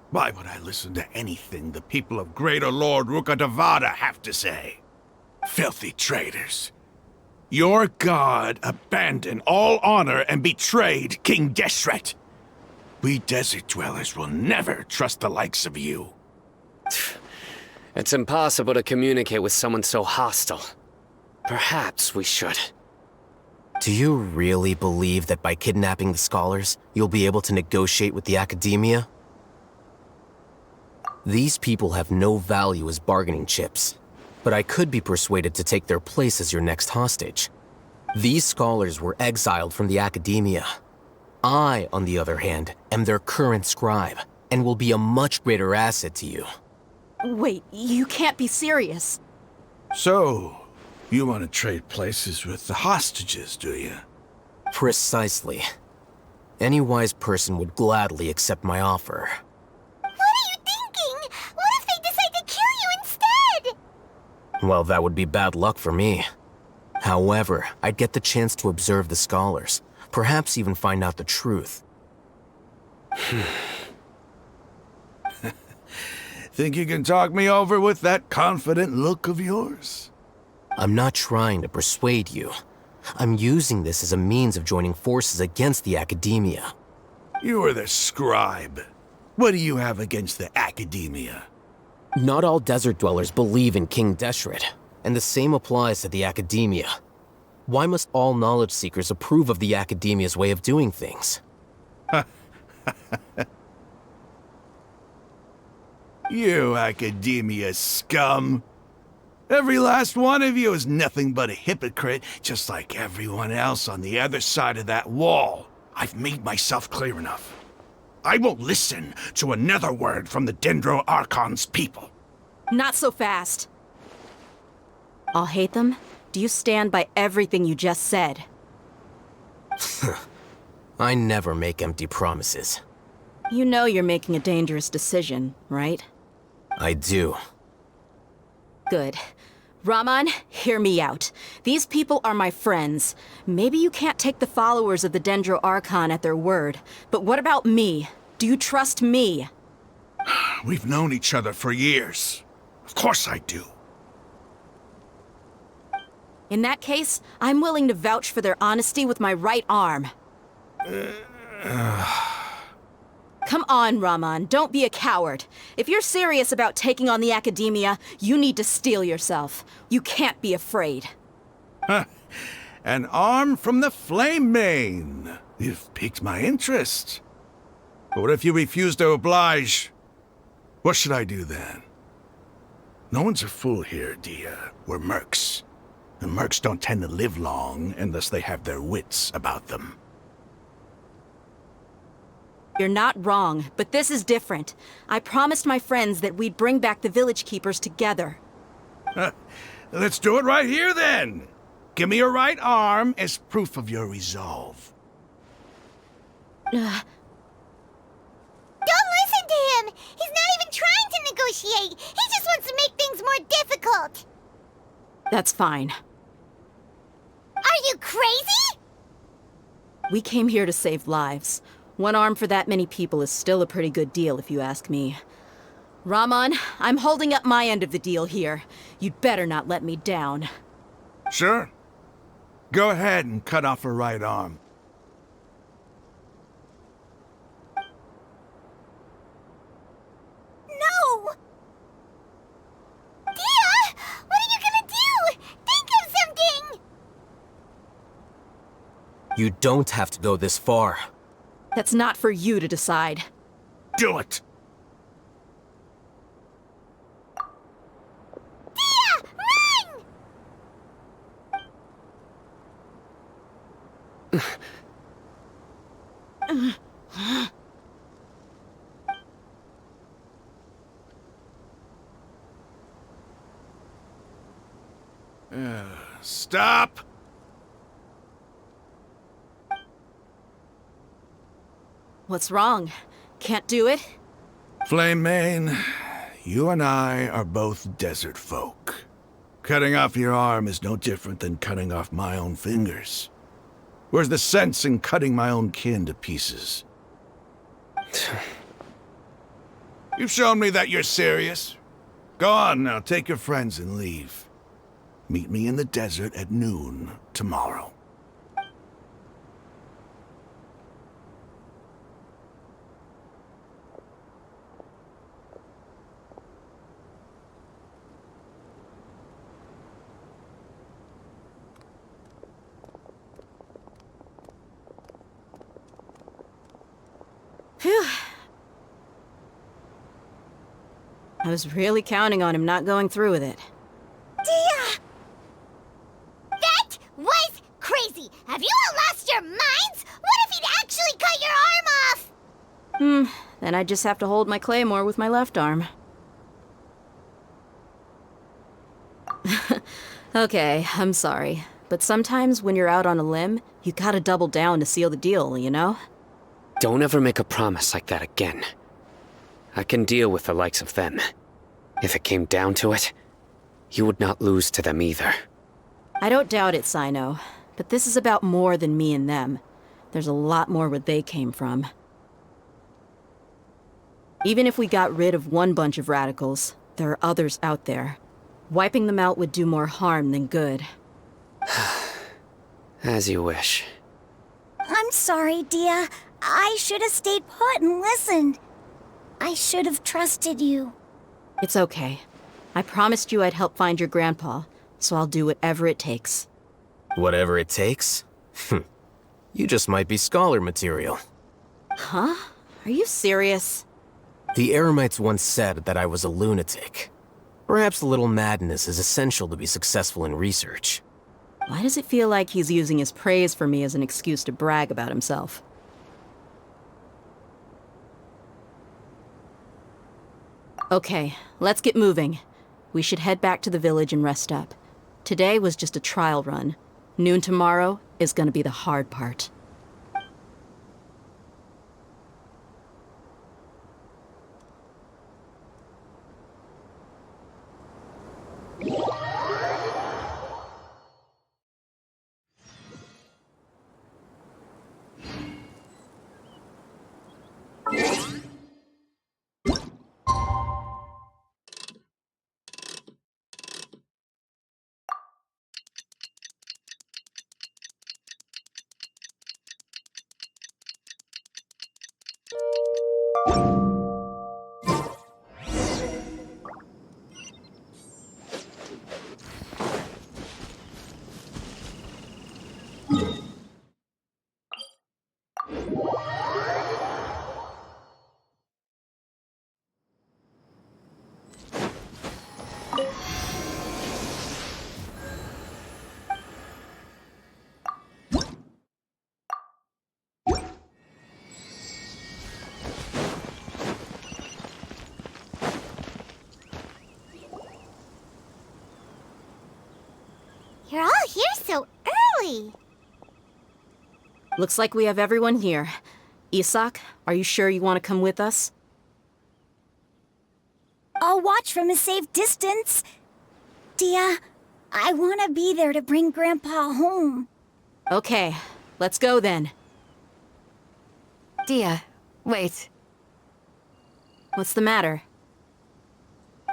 Why would I listen to anything the people of Greater Lord Rukkhadevata have to say? Filthy traitors. Your god abandoned all honor and betrayed King Deshret. We desert dwellers will never trust the likes of you. It's impossible to communicate with someone so hostile. Perhaps we should. Do you really believe that by kidnapping the scholars, you'll be able to negotiate with the academia? These people have no value as bargaining chips, but I could be persuaded to take their place as your next hostage. These scholars were exiled from the academia. I, on the other hand, am their current scribe, and will be a much greater asset to you. Wait, you can't be serious. So, you want to trade places with the hostages, do you? Precisely. Any wise person would gladly accept my offer. What are you thinking? What if they decide to kill you instead? Well, that would be bad luck for me. However, I'd get the chance to observe the scholars, perhaps even find out the truth. Think you can talk me over with that confident look of yours? I'm not trying to persuade you. I'm using this as a means of joining forces against the academia. You are the scribe. What do you have against the academia? Not all desert dwellers believe in King Deshret, and the same applies to the academia. Why must all knowledge seekers approve of the academia's way of doing things? You academia scum. Every last one of you is nothing but a hypocrite, just like everyone else on the other side of that wall. I've made myself clear enough. I won't listen to another word from the Dendro Archon's people. Not so fast. I'll hate them. Do you stand by everything you just said? I never make empty promises. You know you're making a dangerous decision, right? I do. Good. Raman, hear me out. These people are my friends. Maybe you can't take the followers of the Dendro Archon at their word, but what about me? Do you trust me? We've known each other for years. Of course I do. In that case, I'm willing to vouch for their honesty with my right arm. Come on, Raman, don't be a coward. If you're serious about taking on the academia, you need to steel yourself. You can't be afraid. An arm from the Flame Mane. You've piqued my interest. But what if you refuse to oblige? What should I do then? No one's a fool here, Dia. We're mercs. And mercs don't tend to live long unless they have their wits about them. You're not wrong, but this is different. I promised my friends that we'd bring back the village keepers together. Let's do it right here then. Give me your right arm as proof of your resolve. Don't listen to him! He's not even trying to negotiate! He just wants to make things more difficult! That's fine. Are you crazy? We came here to save lives. One arm for that many people is still a pretty good deal, if you ask me. Raman, I'm holding up my end of the deal here. You'd better not let me down. Sure. Go ahead and cut off her right arm. No! Dia! What are you gonna do? Think of something! You don't have to go this far. That's not for you to decide. Do it! Dia! Run! Stop! What's wrong? Can't do it? Flame Mane, you and I are both desert folk. Cutting off your arm is no different than cutting off my own fingers. Where's the sense in cutting my own kin to pieces? You've shown me that you're serious. Go on now, take your friends and leave. Meet me in the desert at noon tomorrow. Phew. I was really counting on him not going through with it. Dia! That was crazy! Have you all lost your minds? What if he'd actually cut your arm off? Then I just have to hold my claymore with my left arm. Okay, I'm sorry. But sometimes when you're out on a limb, you gotta double down to seal the deal, you know? Don't ever make a promise like that again. I can deal with the likes of them. If it came down to it, you would not lose to them either. I don't doubt it, Sino. But this is about more than me and them. There's a lot more where they came from. Even if we got rid of one bunch of radicals, there are others out there. Wiping them out would do more harm than good. As you wish. I'm sorry, Dia. I should have stayed put and listened. I should have trusted you. It's okay. I promised you I'd help find your grandpa, so I'll do whatever it takes. Whatever it takes? You just might be scholar material. Huh? Are you serious? The Eremites once said that I was a lunatic. Perhaps a little madness is essential to be successful in research. Why does it feel like he's using his praise for me as an excuse to brag about himself? Okay, let's get moving. We should head back to the village and rest up. Today was just a trial run. Noon tomorrow is gonna be the hard part. You're all here so early. Looks like we have everyone here. Isak, are you sure you want to come with us? I'll watch from a safe distance. Dia, I want to be there to bring Grandpa home. Okay, let's go then. Dia, wait. What's the matter?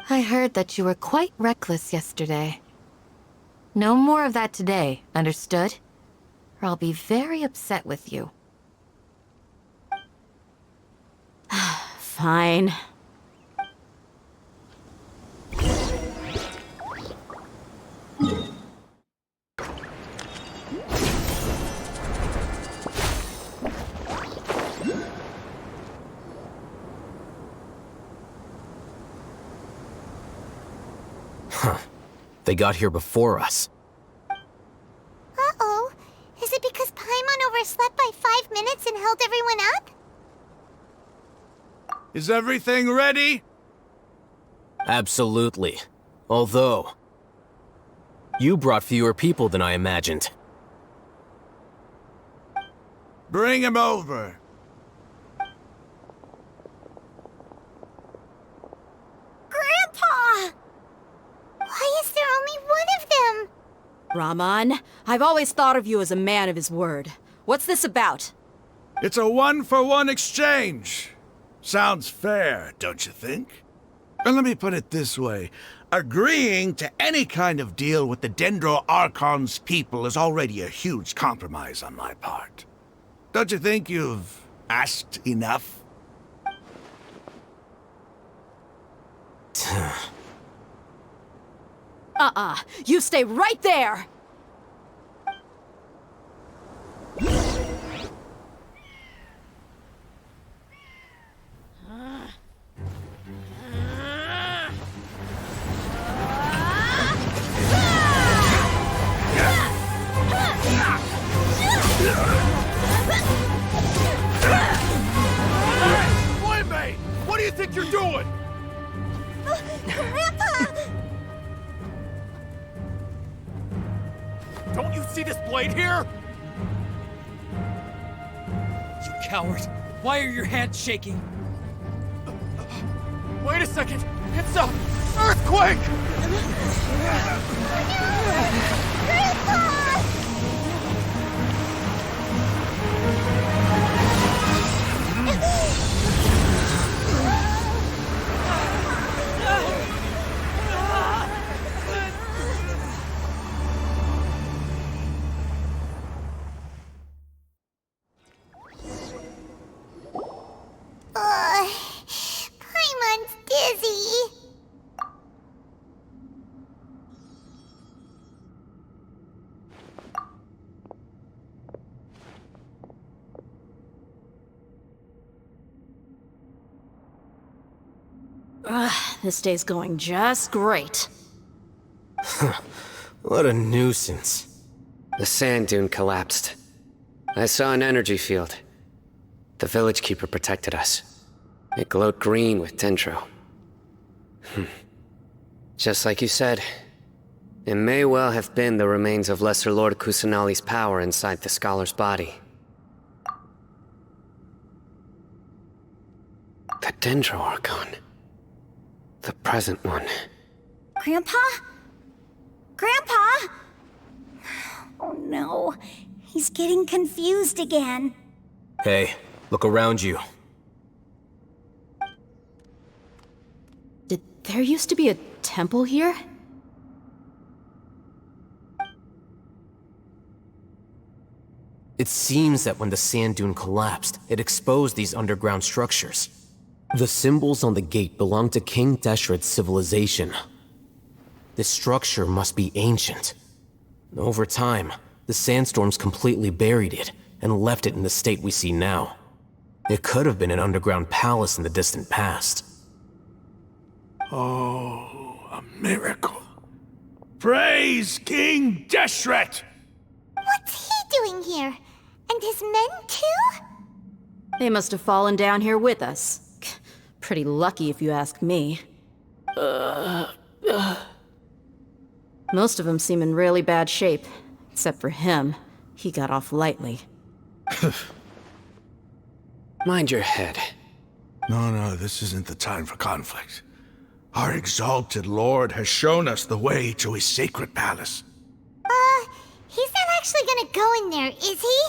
I heard that you were quite reckless yesterday. No more of that today, understood? Or I'll be very upset with you. Fine. They got here before us. Uh-oh. Is it because Paimon overslept by 5 minutes and held everyone up? Is everything ready? Absolutely. Although, you brought fewer people than I imagined. Bring him over. Grandpa! Why is there only one of them? Rahman, I've always thought of you as a man of his word. What's this about? It's a one-for-one exchange. Sounds fair, don't you think? And let me put it this way. Agreeing to any kind of deal with the Dendro Archon's people is already a huge compromise on my part. Don't you think you've asked enough? You stay right there! Boy, what do you think you're doing? Grandpa! Don't you see this blade here? You coward. Why are your hands shaking? Wait a second! It's a earthquake! Paimon's dizzy. This day's going just great. What a nuisance. The sand dune collapsed. I saw an energy field. The village keeper protected us. It glowed green with dendro. Just like you said, it may well have been the remains of Lesser Lord Kusanali's power inside the scholar's body. The Dendro Archon. The present one. Grandpa? Grandpa? Oh no, he's getting confused again. Hey, look around you. Did there used to be a temple here? It seems that when the sand dune collapsed, it exposed these underground structures. The symbols on the gate belong to King Deshret's civilization. This structure must be ancient. Over time, the sandstorms completely buried it and left it in the state we see now. It could have been an underground palace in the distant past. Oh, a miracle. Praise King Deshret! What's he doing here? And his men too? They must have fallen down here with us. Pretty lucky if you ask me. Most of them seem in really bad shape. Except for him. He got off lightly. Mind your head. No, this isn't the time for conflict. Our exalted lord has shown us the way to his sacred palace. He's not actually gonna go in there, is he?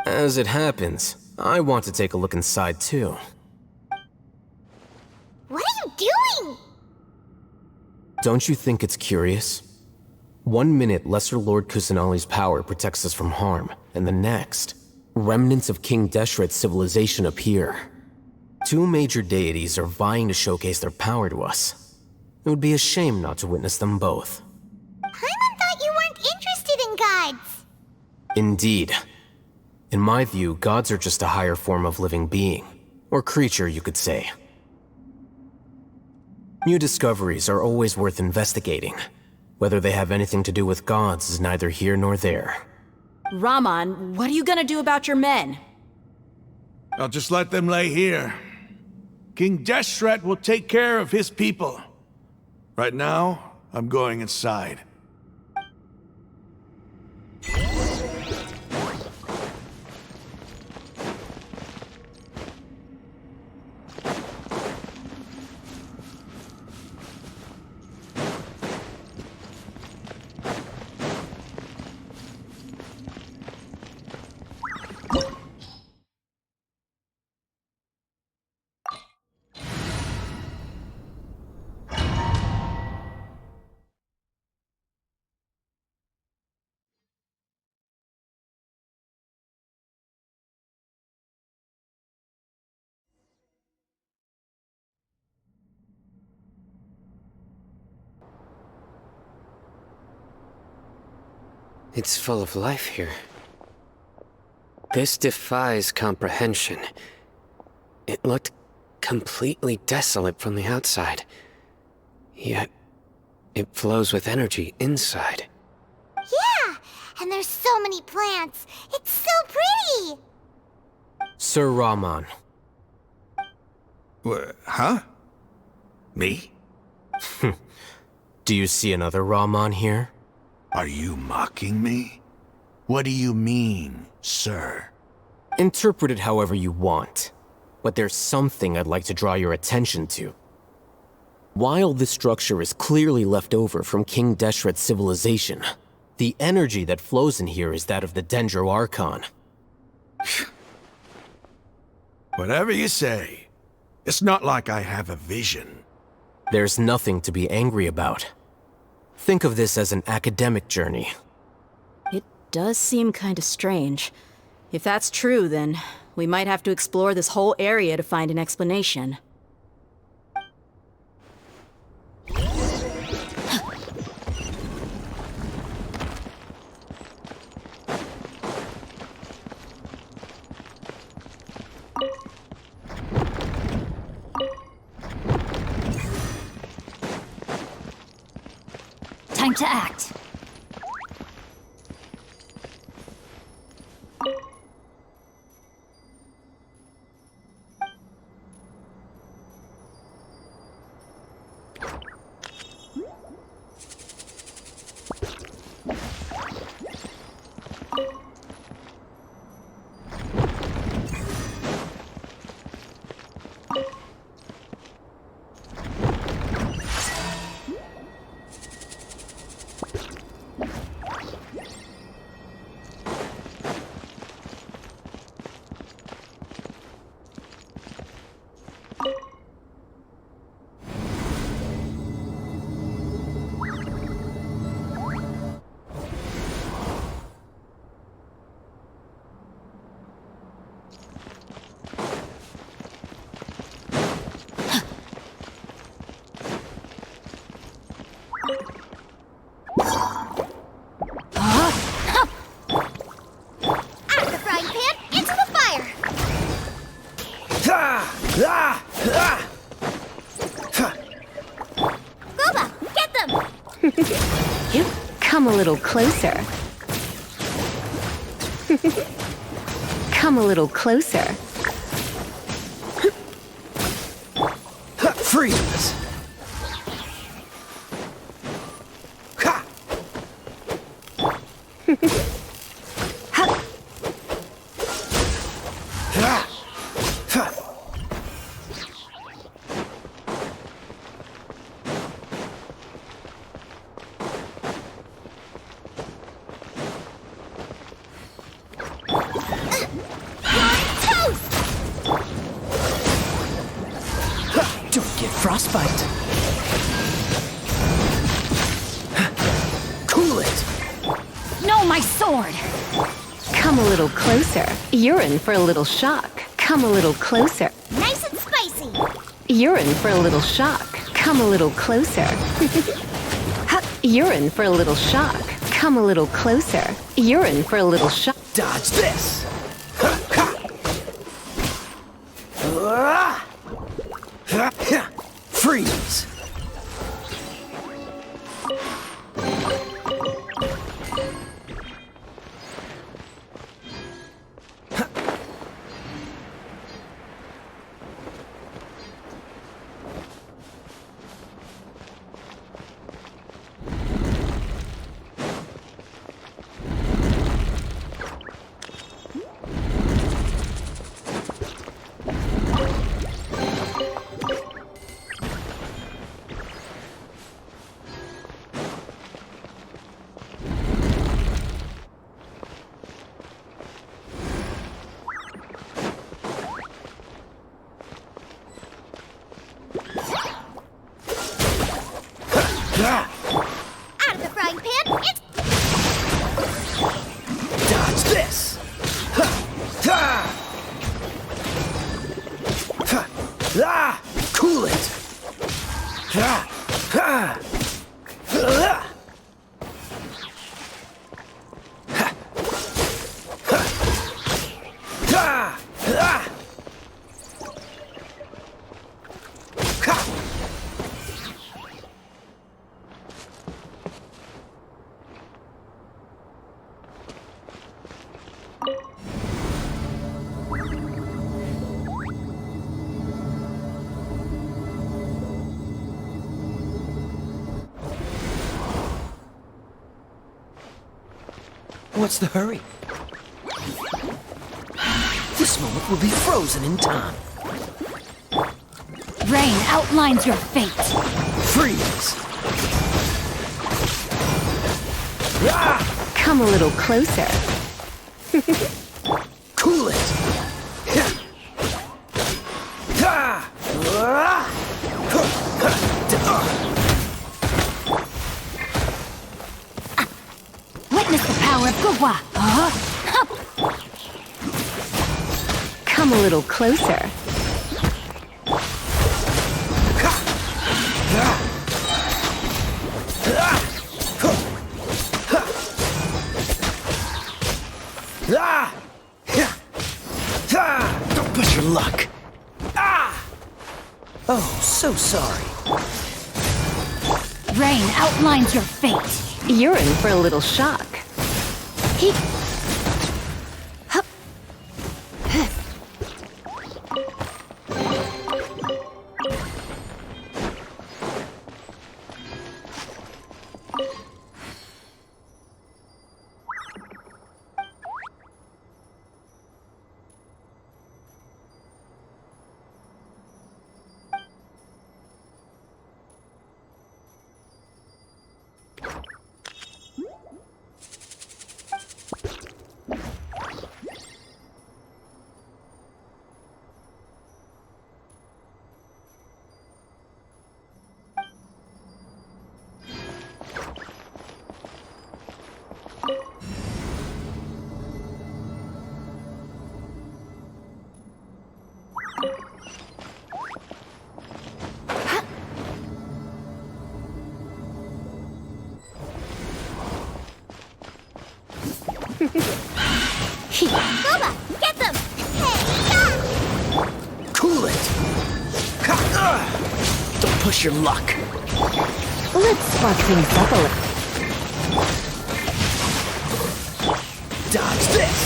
As it happens, I want to take a look inside too. What are you doing? Don't you think it's curious? 1 minute, Lesser Lord Kusanali's power protects us from harm, and the next, remnants of King Deshret's civilization appear. 2 major deities are vying to showcase their power to us. It would be a shame not to witness them both. Paimon thought you weren't interested in gods. Indeed. In my view, gods are just a higher form of living being, or creature, you could say. New discoveries are always worth investigating. Whether they have anything to do with gods is neither here nor there. Raman, what are you gonna do about your men? I'll just let them lay here. King Deshret will take care of his people. Right now, I'm going inside. It's full of life here. This defies comprehension. It looked completely desolate from the outside. Yet, it flows with energy inside. Yeah, and there's so many plants. It's so pretty. Sir Raman. Huh? Me? Do you see another Raman here? Are you mocking me? What do you mean, sir? Interpret it however you want, but there's something I'd like to draw your attention to. While this structure is clearly left over from King Deshret's civilization, the energy that flows in here is that of the Dendro Archon. Whatever you say. It's not like I have a vision. There's nothing to be angry about. Think of this as an academic journey. It does seem kind of strange. If that's true, then we might have to explore this whole area to find an explanation. Time to act. Come a little closer. Come a little closer. Freeze! Frostbite. Cool it. No, my sword. Come a little closer. You're in for a little shock. Come a little closer. Nice and spicy. You're in for a little shock. Come a little closer. You're in for a little shock. Come a little closer. You're in for a little shock. Dodge this. Freeze. Out of the frying pan, it's... Dodge this. Cool it. What's the hurry? This moment will be frozen in time. Rain outlines your fate. Freeze! Come a little closer. Cool it! Witness the power of Gugwa. Come a little closer. Don't push your luck. Oh, so sorry. Rain outlines your fate. You're in for a little shock. He... Hup. Boba, get them! Hey, Cool it! Don't push your luck. Let's spark things up a little. Dodge this!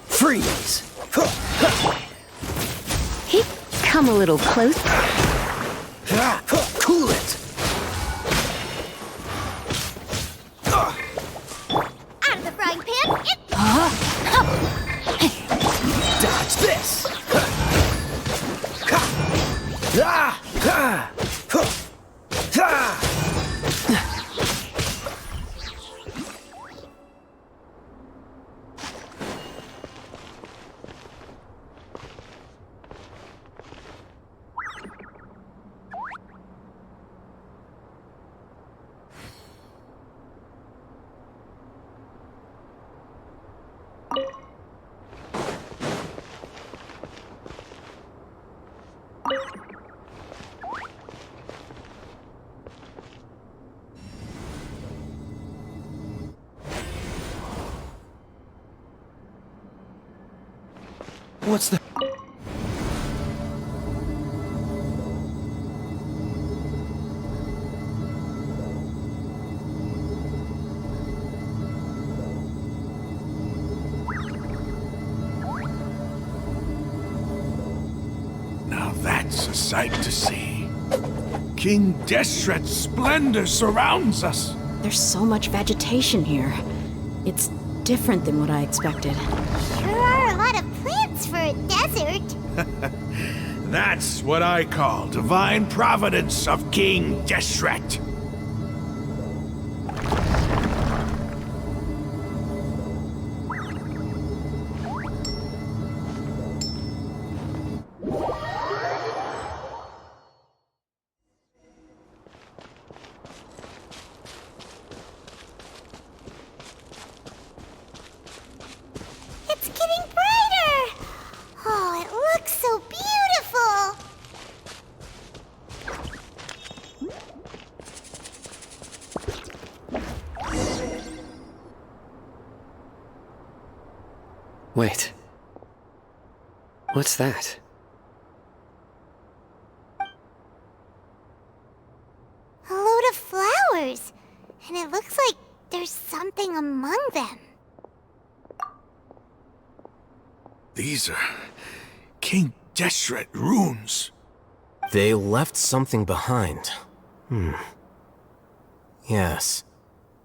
Freeze! Come a little closer. Cool it! out of the frying pan, Dodge this! What's the... Now that's a sight to see. King Deshret's splendor surrounds us. There's so much vegetation here. It's different than what I expected. Sure are a lot of plants for a desert. That's what I call divine providence of King Deshret. It's getting brighter. Oh, it looks so beautiful. Wait. What's that? A load of flowers. And it looks like there's something among them. These are King Deshret runes. They left something behind. Yes.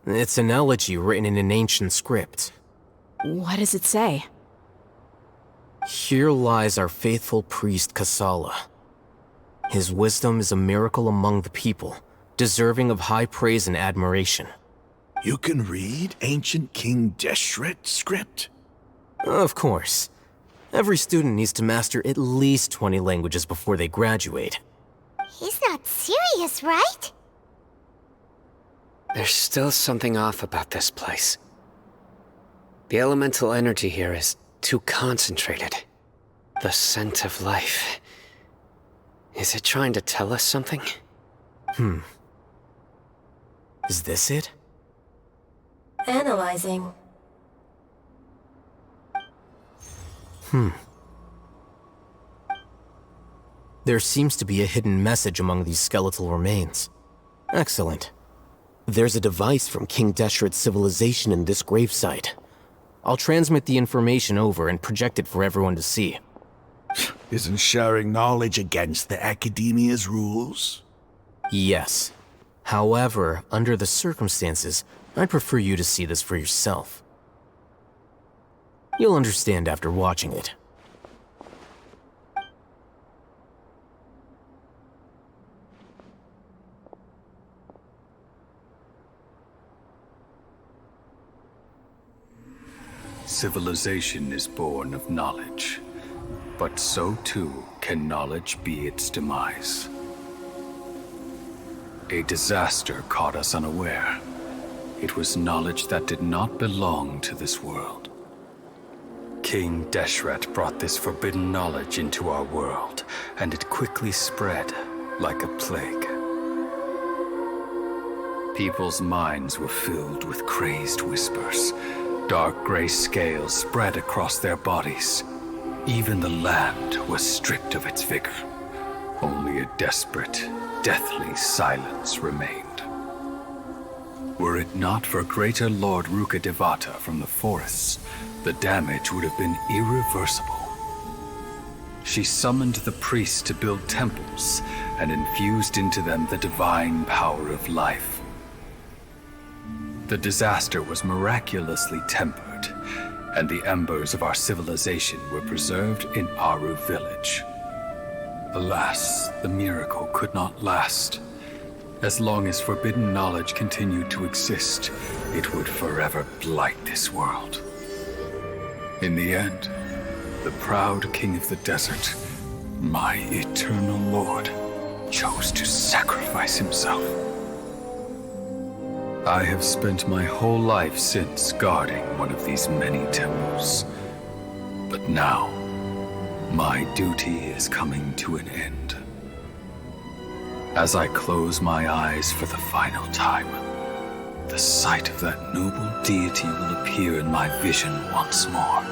It's an elegy written in an ancient script. What does it say? Here lies our faithful priest Kasala. His wisdom is a miracle among the people, deserving of high praise and admiration. You can read ancient King Deshret script? Of course. Every student needs to master at least 20 languages before they graduate. He's not serious, right? There's still something off about this place. The elemental energy here is too concentrated. The scent of life. Is it trying to tell us something? Is this it? Analyzing. There seems to be a hidden message among these skeletal remains. Excellent. There's a device from King Deshret's civilization in this gravesite. I'll transmit the information over and project it for everyone to see. Isn't sharing knowledge against the Academia's rules? Yes. However, under the circumstances, I'd prefer you to see this for yourself. You'll understand after watching it. Civilization is born of knowledge, but so too can knowledge be its demise. A disaster caught us unaware. It was knowledge that did not belong to this world. King Deshret brought this forbidden knowledge into our world, and it quickly spread like a plague. People's minds were filled with crazed whispers. Dark gray scales spread across their bodies. Even the land was stripped of its vigor. Only a desperate, deathly silence remained. Were it not for greater Lord Rukkhadevata from the forests, the damage would have been irreversible. She summoned the priests to build temples and infused into them the divine power of life. The disaster was miraculously tempered, and the embers of our civilization were preserved in Aru village. Alas, the miracle could not last. As long as forbidden knowledge continued to exist, it would forever blight this world. In the end, the proud king of the desert, my eternal lord, chose to sacrifice himself. I have spent my whole life since guarding one of these many temples. But now, my duty is coming to an end. As I close my eyes for the final time, the sight of that noble deity will appear in my vision once more.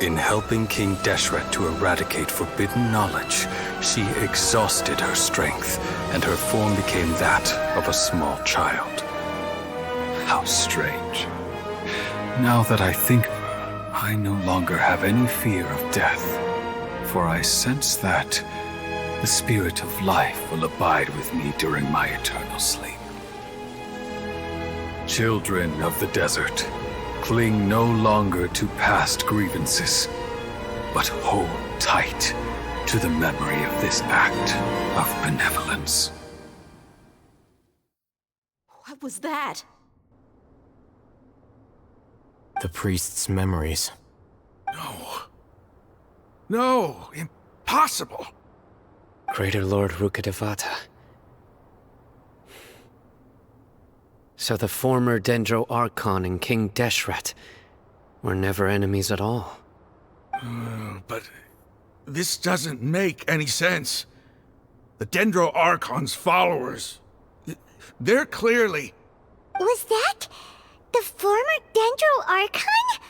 In helping King Deshret to eradicate forbidden knowledge, she exhausted her strength, and her form became that of a small child. How strange. Now that I think of her, I no longer have any fear of death, for I sense that the spirit of life will abide with me during my eternal sleep. Children of the desert, cling no longer to past grievances, but hold tight to the memory of this act of benevolence. What was that? The priest's memories. No, impossible. Greater Lord Rukkhadevata. So the former Dendro Archon and King Deshret were never enemies at all. But this doesn't make any sense. The Dendro Archon's followers, they're clearly... Was that the former Dendro Archon?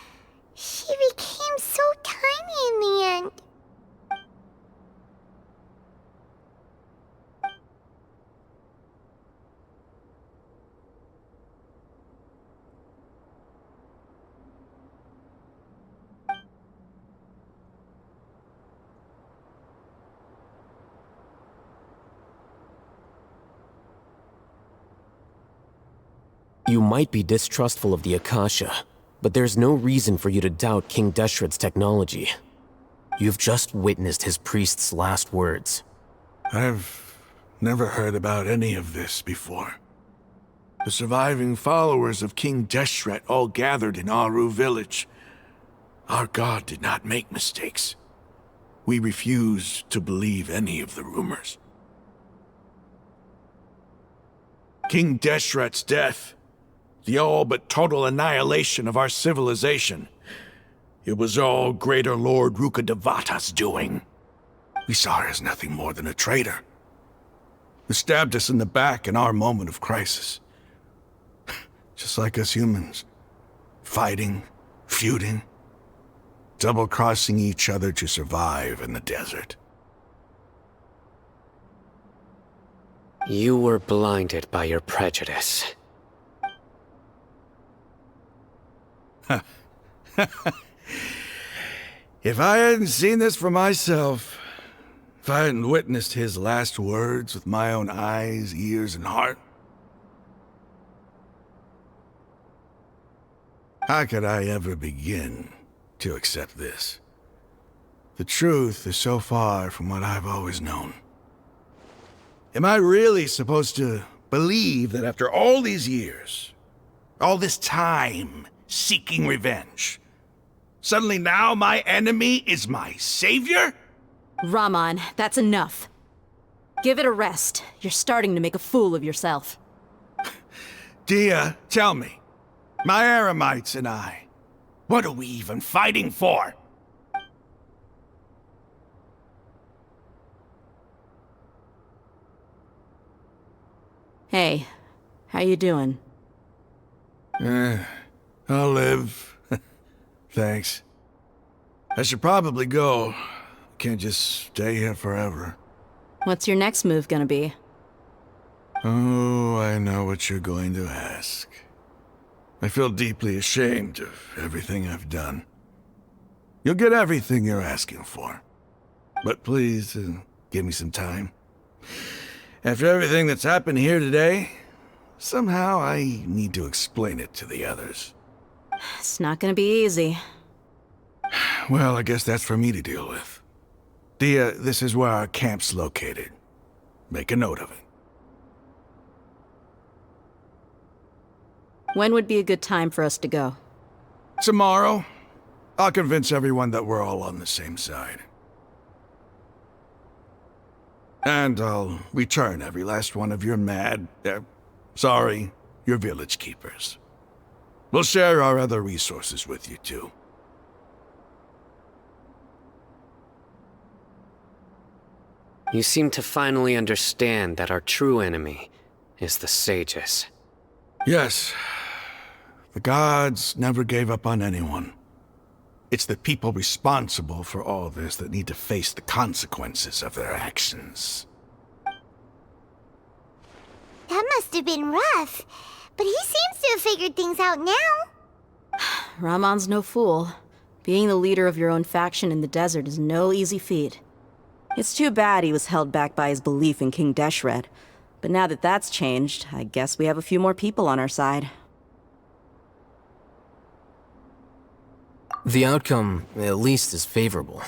She became so tiny in the end. You might be distrustful of the Akasha, but there's no reason for you to doubt King Deshret's technology. You've just witnessed his priest's last words. I've never heard about any of this before. The surviving followers of King Deshret all gathered in Aru village. Our god did not make mistakes. We refuse to believe any of the rumors. King Deshret's death, the all but total annihilation of our civilization, it was all Greater Lord Rukkhadevata's doing. We saw her as nothing more than a traitor, who stabbed us in the back in our moment of crisis. Just like us humans, fighting, feuding, double-crossing each other to survive in the desert. You were blinded by your prejudice. If I hadn't seen this for myself, if I hadn't witnessed his last words with my own eyes, ears, and heart, how could I ever begin to accept this? The truth is so far from what I've always known. Am I really supposed to believe that after all these years, all this time seeking revenge, suddenly now my enemy is my savior? Raman, that's enough. Give it a rest. You're starting to make a fool of yourself. Dia, tell me, my Eremites and I, what are we even fighting for? Hey, how you doing? I'll live. Thanks. I should probably go. Can't just stay here forever. What's your next move gonna be? Oh, I know what you're going to ask. I feel deeply ashamed of everything I've done. You'll get everything you're asking for. But please, give me some time. After everything that's happened here today, somehow I need to explain it to the others. It's not gonna be easy. Well, I guess that's for me to deal with. Dia, this is where our camp's located. Make a note of it. When would be a good time for us to go? Tomorrow, I'll convince everyone that we're all on the same side. And I'll return every last one of your your village keepers. We'll share our other resources with you too. You seem to finally understand that our true enemy is the sages. Yes. The gods never gave up on anyone. It's the people responsible for all this that need to face the consequences of their actions. That must have been rough, but he seems to have figured things out now. Raman's no fool. Being the leader of your own faction in the desert is no easy feat. It's too bad he was held back by his belief in King Deshret. But now that that's changed, I guess we have a few more people on our side. The outcome, at least, is favorable.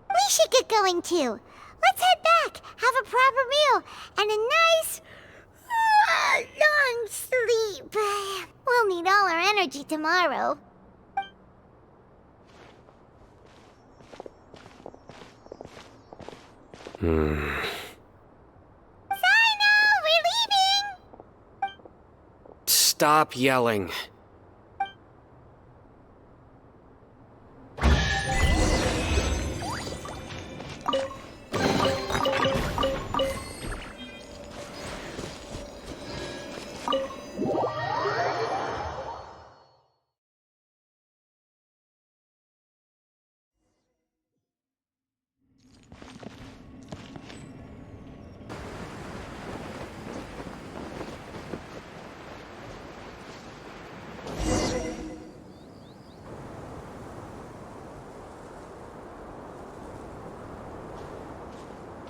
We should get going too. Let's head back, have a proper meal, and a nice, long sleep. We'll need all our energy tomorrow. We're leaving! Stop yelling.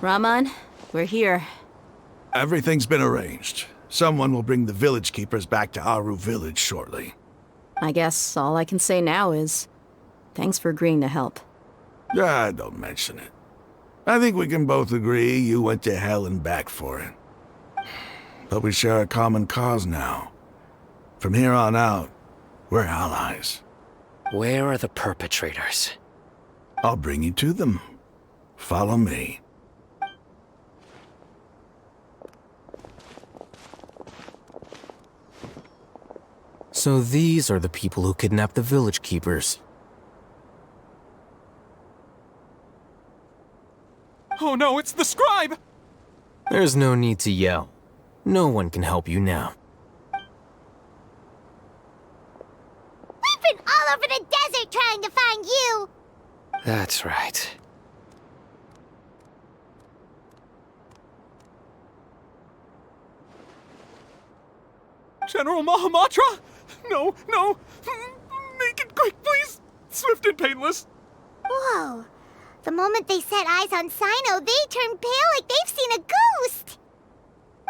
Raman, we're here. Everything's been arranged. Someone will bring the village keepers back to Aru village shortly. I guess all I can say now is, thanks for agreeing to help. Don't mention it. I think we can both agree you went to hell and back for it. But we share a common cause now. From here on out, we're allies. Where are the perpetrators? I'll bring you to them. Follow me. So these are the people who kidnapped the village keepers. Oh no, it's the scribe! There's no need to yell. No one can help you now. We've been all over the desert trying to find you! That's right. General Mahamatra? No, no! Make it quick, please! Swift and painless! Whoa. The moment they set eyes on Sino, they turned pale like they've seen a ghost!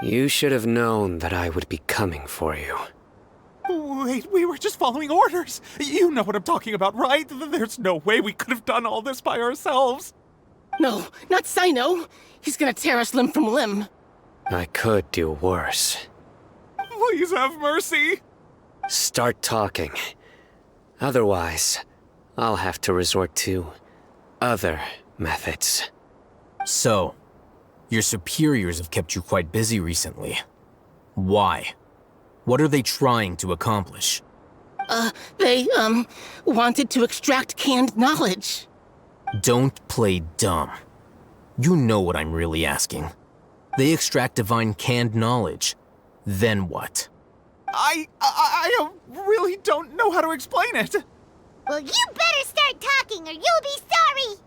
You should have known that I would be coming for you. Wait, we were just following orders. You know what I'm talking about, right? There's no way we could have done all this by ourselves. No, not Sino. He's gonna tear us limb from limb. I could do worse. Please have mercy. Start talking. Otherwise, I'll have to resort to other methods. So, your superiors have kept you quite busy recently. Why? What are they trying to accomplish? They wanted to extract canned knowledge. Don't play dumb. You know what I'm really asking. They extract divine canned knowledge. Then what? I really don't know how to explain it. Well, you better start talking or you'll be sorry!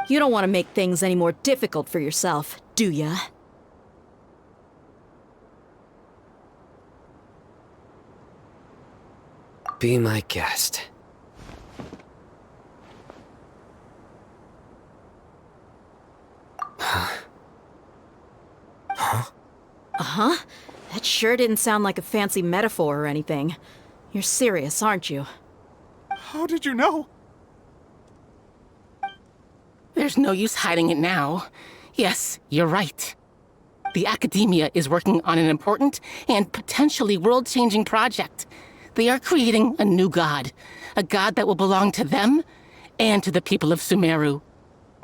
You don't want to make things any more difficult for yourself, do ya? Be my guest. Uh-huh. That sure didn't sound like a fancy metaphor or anything. You're serious, aren't you? How did you know? There's no use hiding it now. Yes, you're right. The Academia is working on an important and potentially world-changing project. They are creating a new god. A god that will belong to them and to the people of Sumeru.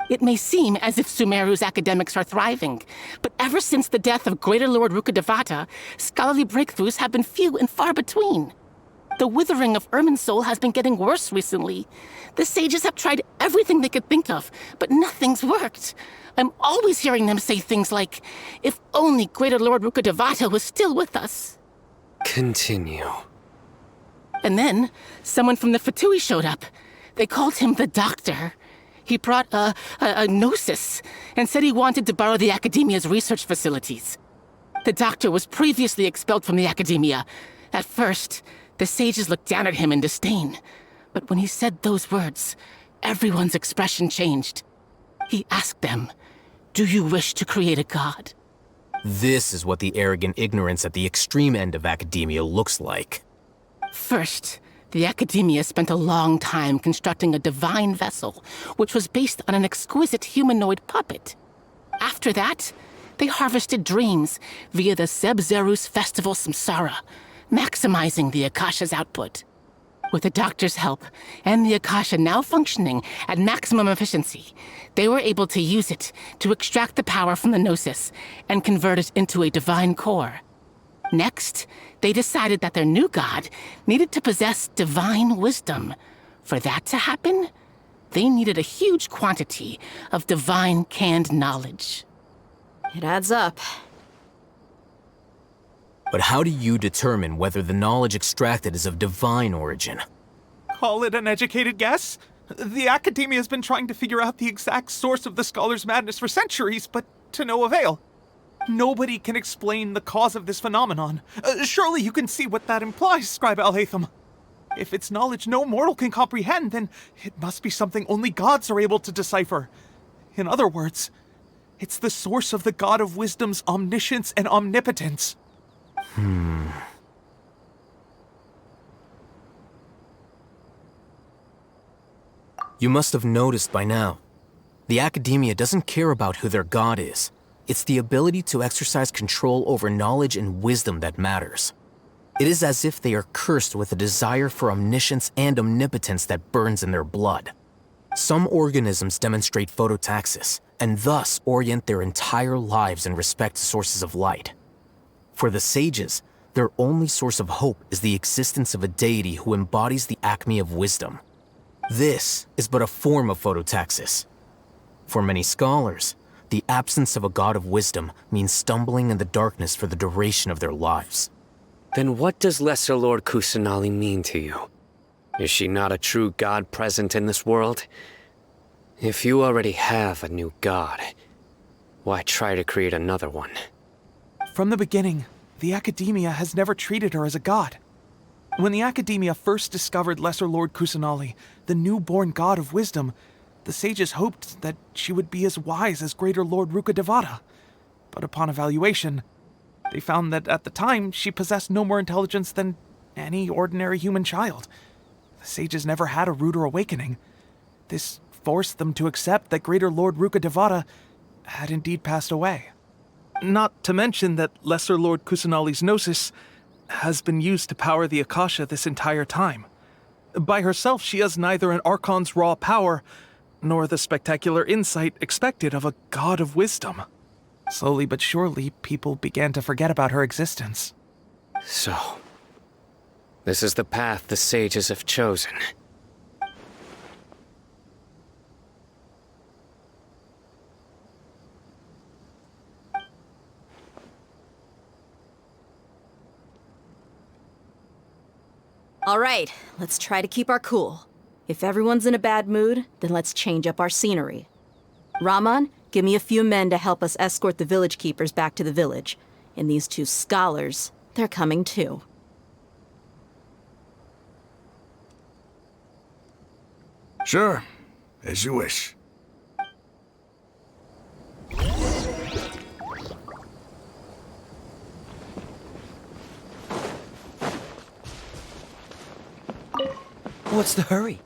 It may seem as if Sumeru's academics are thriving, but ever since the death of Greater Lord Rukkhadevata, scholarly breakthroughs have been few and far between. The withering of Irminsul has been getting worse recently. The sages have tried everything they could think of, but nothing's worked. I'm always hearing them say things like, if only Greater Lord Rukkhadevata was still with us. Continue. And then, someone from the Fatui showed up. They called him the Doctor. He brought a gnosis and said he wanted to borrow the Academia's research facilities. The Doctor was previously expelled from the Academia. At first, the sages looked down at him in disdain. But when he said those words, everyone's expression changed. He asked them, "Do you wish to create a god?" This is what the arrogant ignorance at the extreme end of academia looks like. First, the Academia spent a long time constructing a divine vessel, which was based on an exquisite humanoid puppet. After that, they harvested dreams via the Sebzerus Festival Samsara, maximizing the Akasha's output. With the Doctor's help, and the Akasha now functioning at maximum efficiency, they were able to use it to extract the power from the Gnosis and convert it into a divine core. Next, they decided that their new god needed to possess divine wisdom. For that to happen, they needed a huge quantity of divine canned knowledge. It adds up. But how do you determine whether the knowledge extracted is of divine origin? Call it an educated guess? The Academia has been trying to figure out the exact source of the scholar's madness for centuries, but to no avail. Nobody can explain the cause of this phenomenon. Surely you can see what that implies, Scribe Alhaitham. If it's knowledge no mortal can comprehend, then it must be something only gods are able to decipher. In other words, It's the source of the God of Wisdom's omniscience and omnipotence. You must have noticed by now. The Academia doesn't care about who their god is. It's the ability to exercise control over knowledge and wisdom that matters. It is as if they are cursed with a desire for omniscience and omnipotence that burns in their blood. Some organisms demonstrate phototaxis, and thus orient their entire lives in respect to sources of light. For the sages, their only source of hope is the existence of a deity who embodies the acme of wisdom. This is but a form of phototaxis. For many scholars, the absence of a god of wisdom means stumbling in the darkness for the duration of their lives. Then what does Lesser Lord Kusanali mean to you? Is she not a true god present in this world? If you already have a new god, why try to create another one? From the beginning, the Academia has never treated her as a god. When the Academia first discovered Lesser Lord Kusanali, the newborn god of wisdom, the sages hoped that she would be as wise as Greater Lord Rukkhadevata. But upon evaluation, they found that at the time she possessed no more intelligence than any ordinary human child. The sages never had a ruder awakening. This forced them to accept that Greater Lord Rukkhadevata had indeed passed away. Not to mention that Lesser Lord Kusanali's gnosis has been used to power the Akasha this entire time. By herself, she has neither an Archon's raw power, nor the spectacular insight expected of a god of wisdom. Slowly but surely, people began to forget about her existence. So, this is the path the sages have chosen. All right, let's try to keep our cool. If everyone's in a bad mood, then let's change up our scenery. Raman, give me a few men to help us escort the village keepers back to the village. And these two scholars, they're coming too. Sure, as you wish. What's the hurry?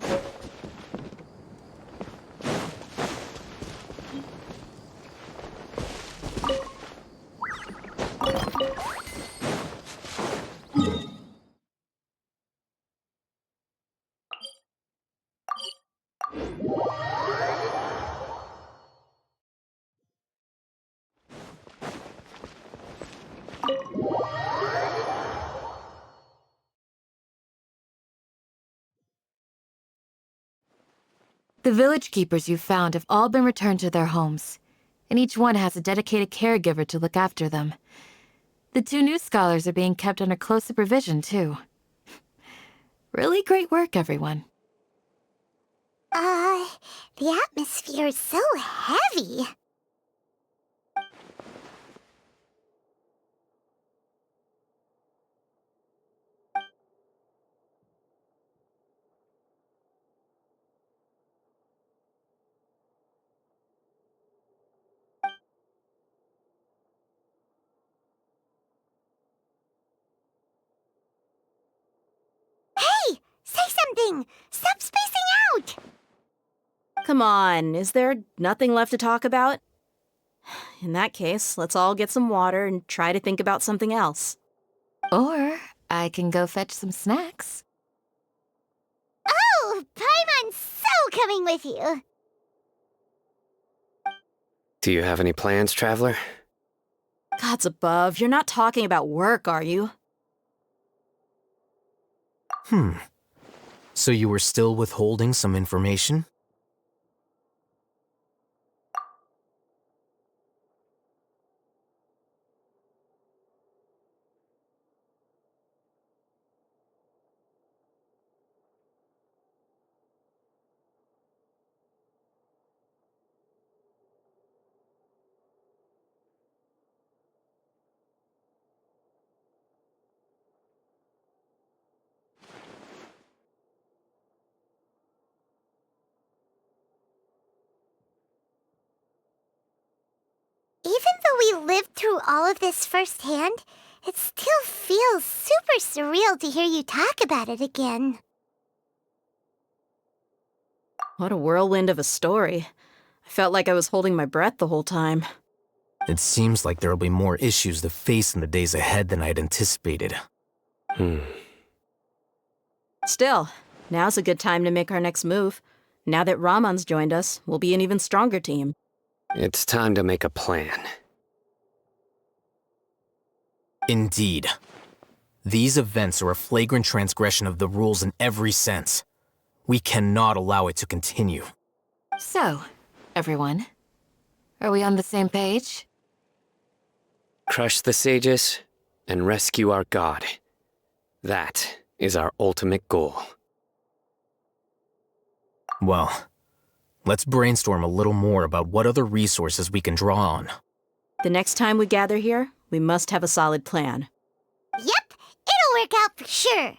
The village keepers you found have all been returned to their homes, and each one has a dedicated caregiver to look after them. The two new scholars are being kept under close supervision, too. Really great work, everyone. The atmosphere is so heavy. Hey! Say something! Stop spacing out! Come on, is there nothing left to talk about? In that case, let's all get some water and try to think about something else. Or I can go fetch some snacks. Oh! Paimon's so coming with you! Do you have any plans, traveler? Gods above, you're not talking about work, are you? So you were still withholding some information? we lived through all of this firsthand, it still feels super surreal to hear you talk about it again. What a whirlwind of a story. I felt like I was holding my breath the whole time. It seems like there'll be more issues to face in the days ahead than I had anticipated. Still, now's a good time to make our next move. Now that Ramon's joined us, we'll be an even stronger team. It's time to make a plan. Indeed. These events are a flagrant transgression of the rules in every sense. We cannot allow it to continue. So, everyone, are we on the same page? Crush the sages and rescue our god. That is our ultimate goal. Well, let's brainstorm a little more about what other resources we can draw on. The next time we gather here, we must have a solid plan. Yep, it'll work out for sure.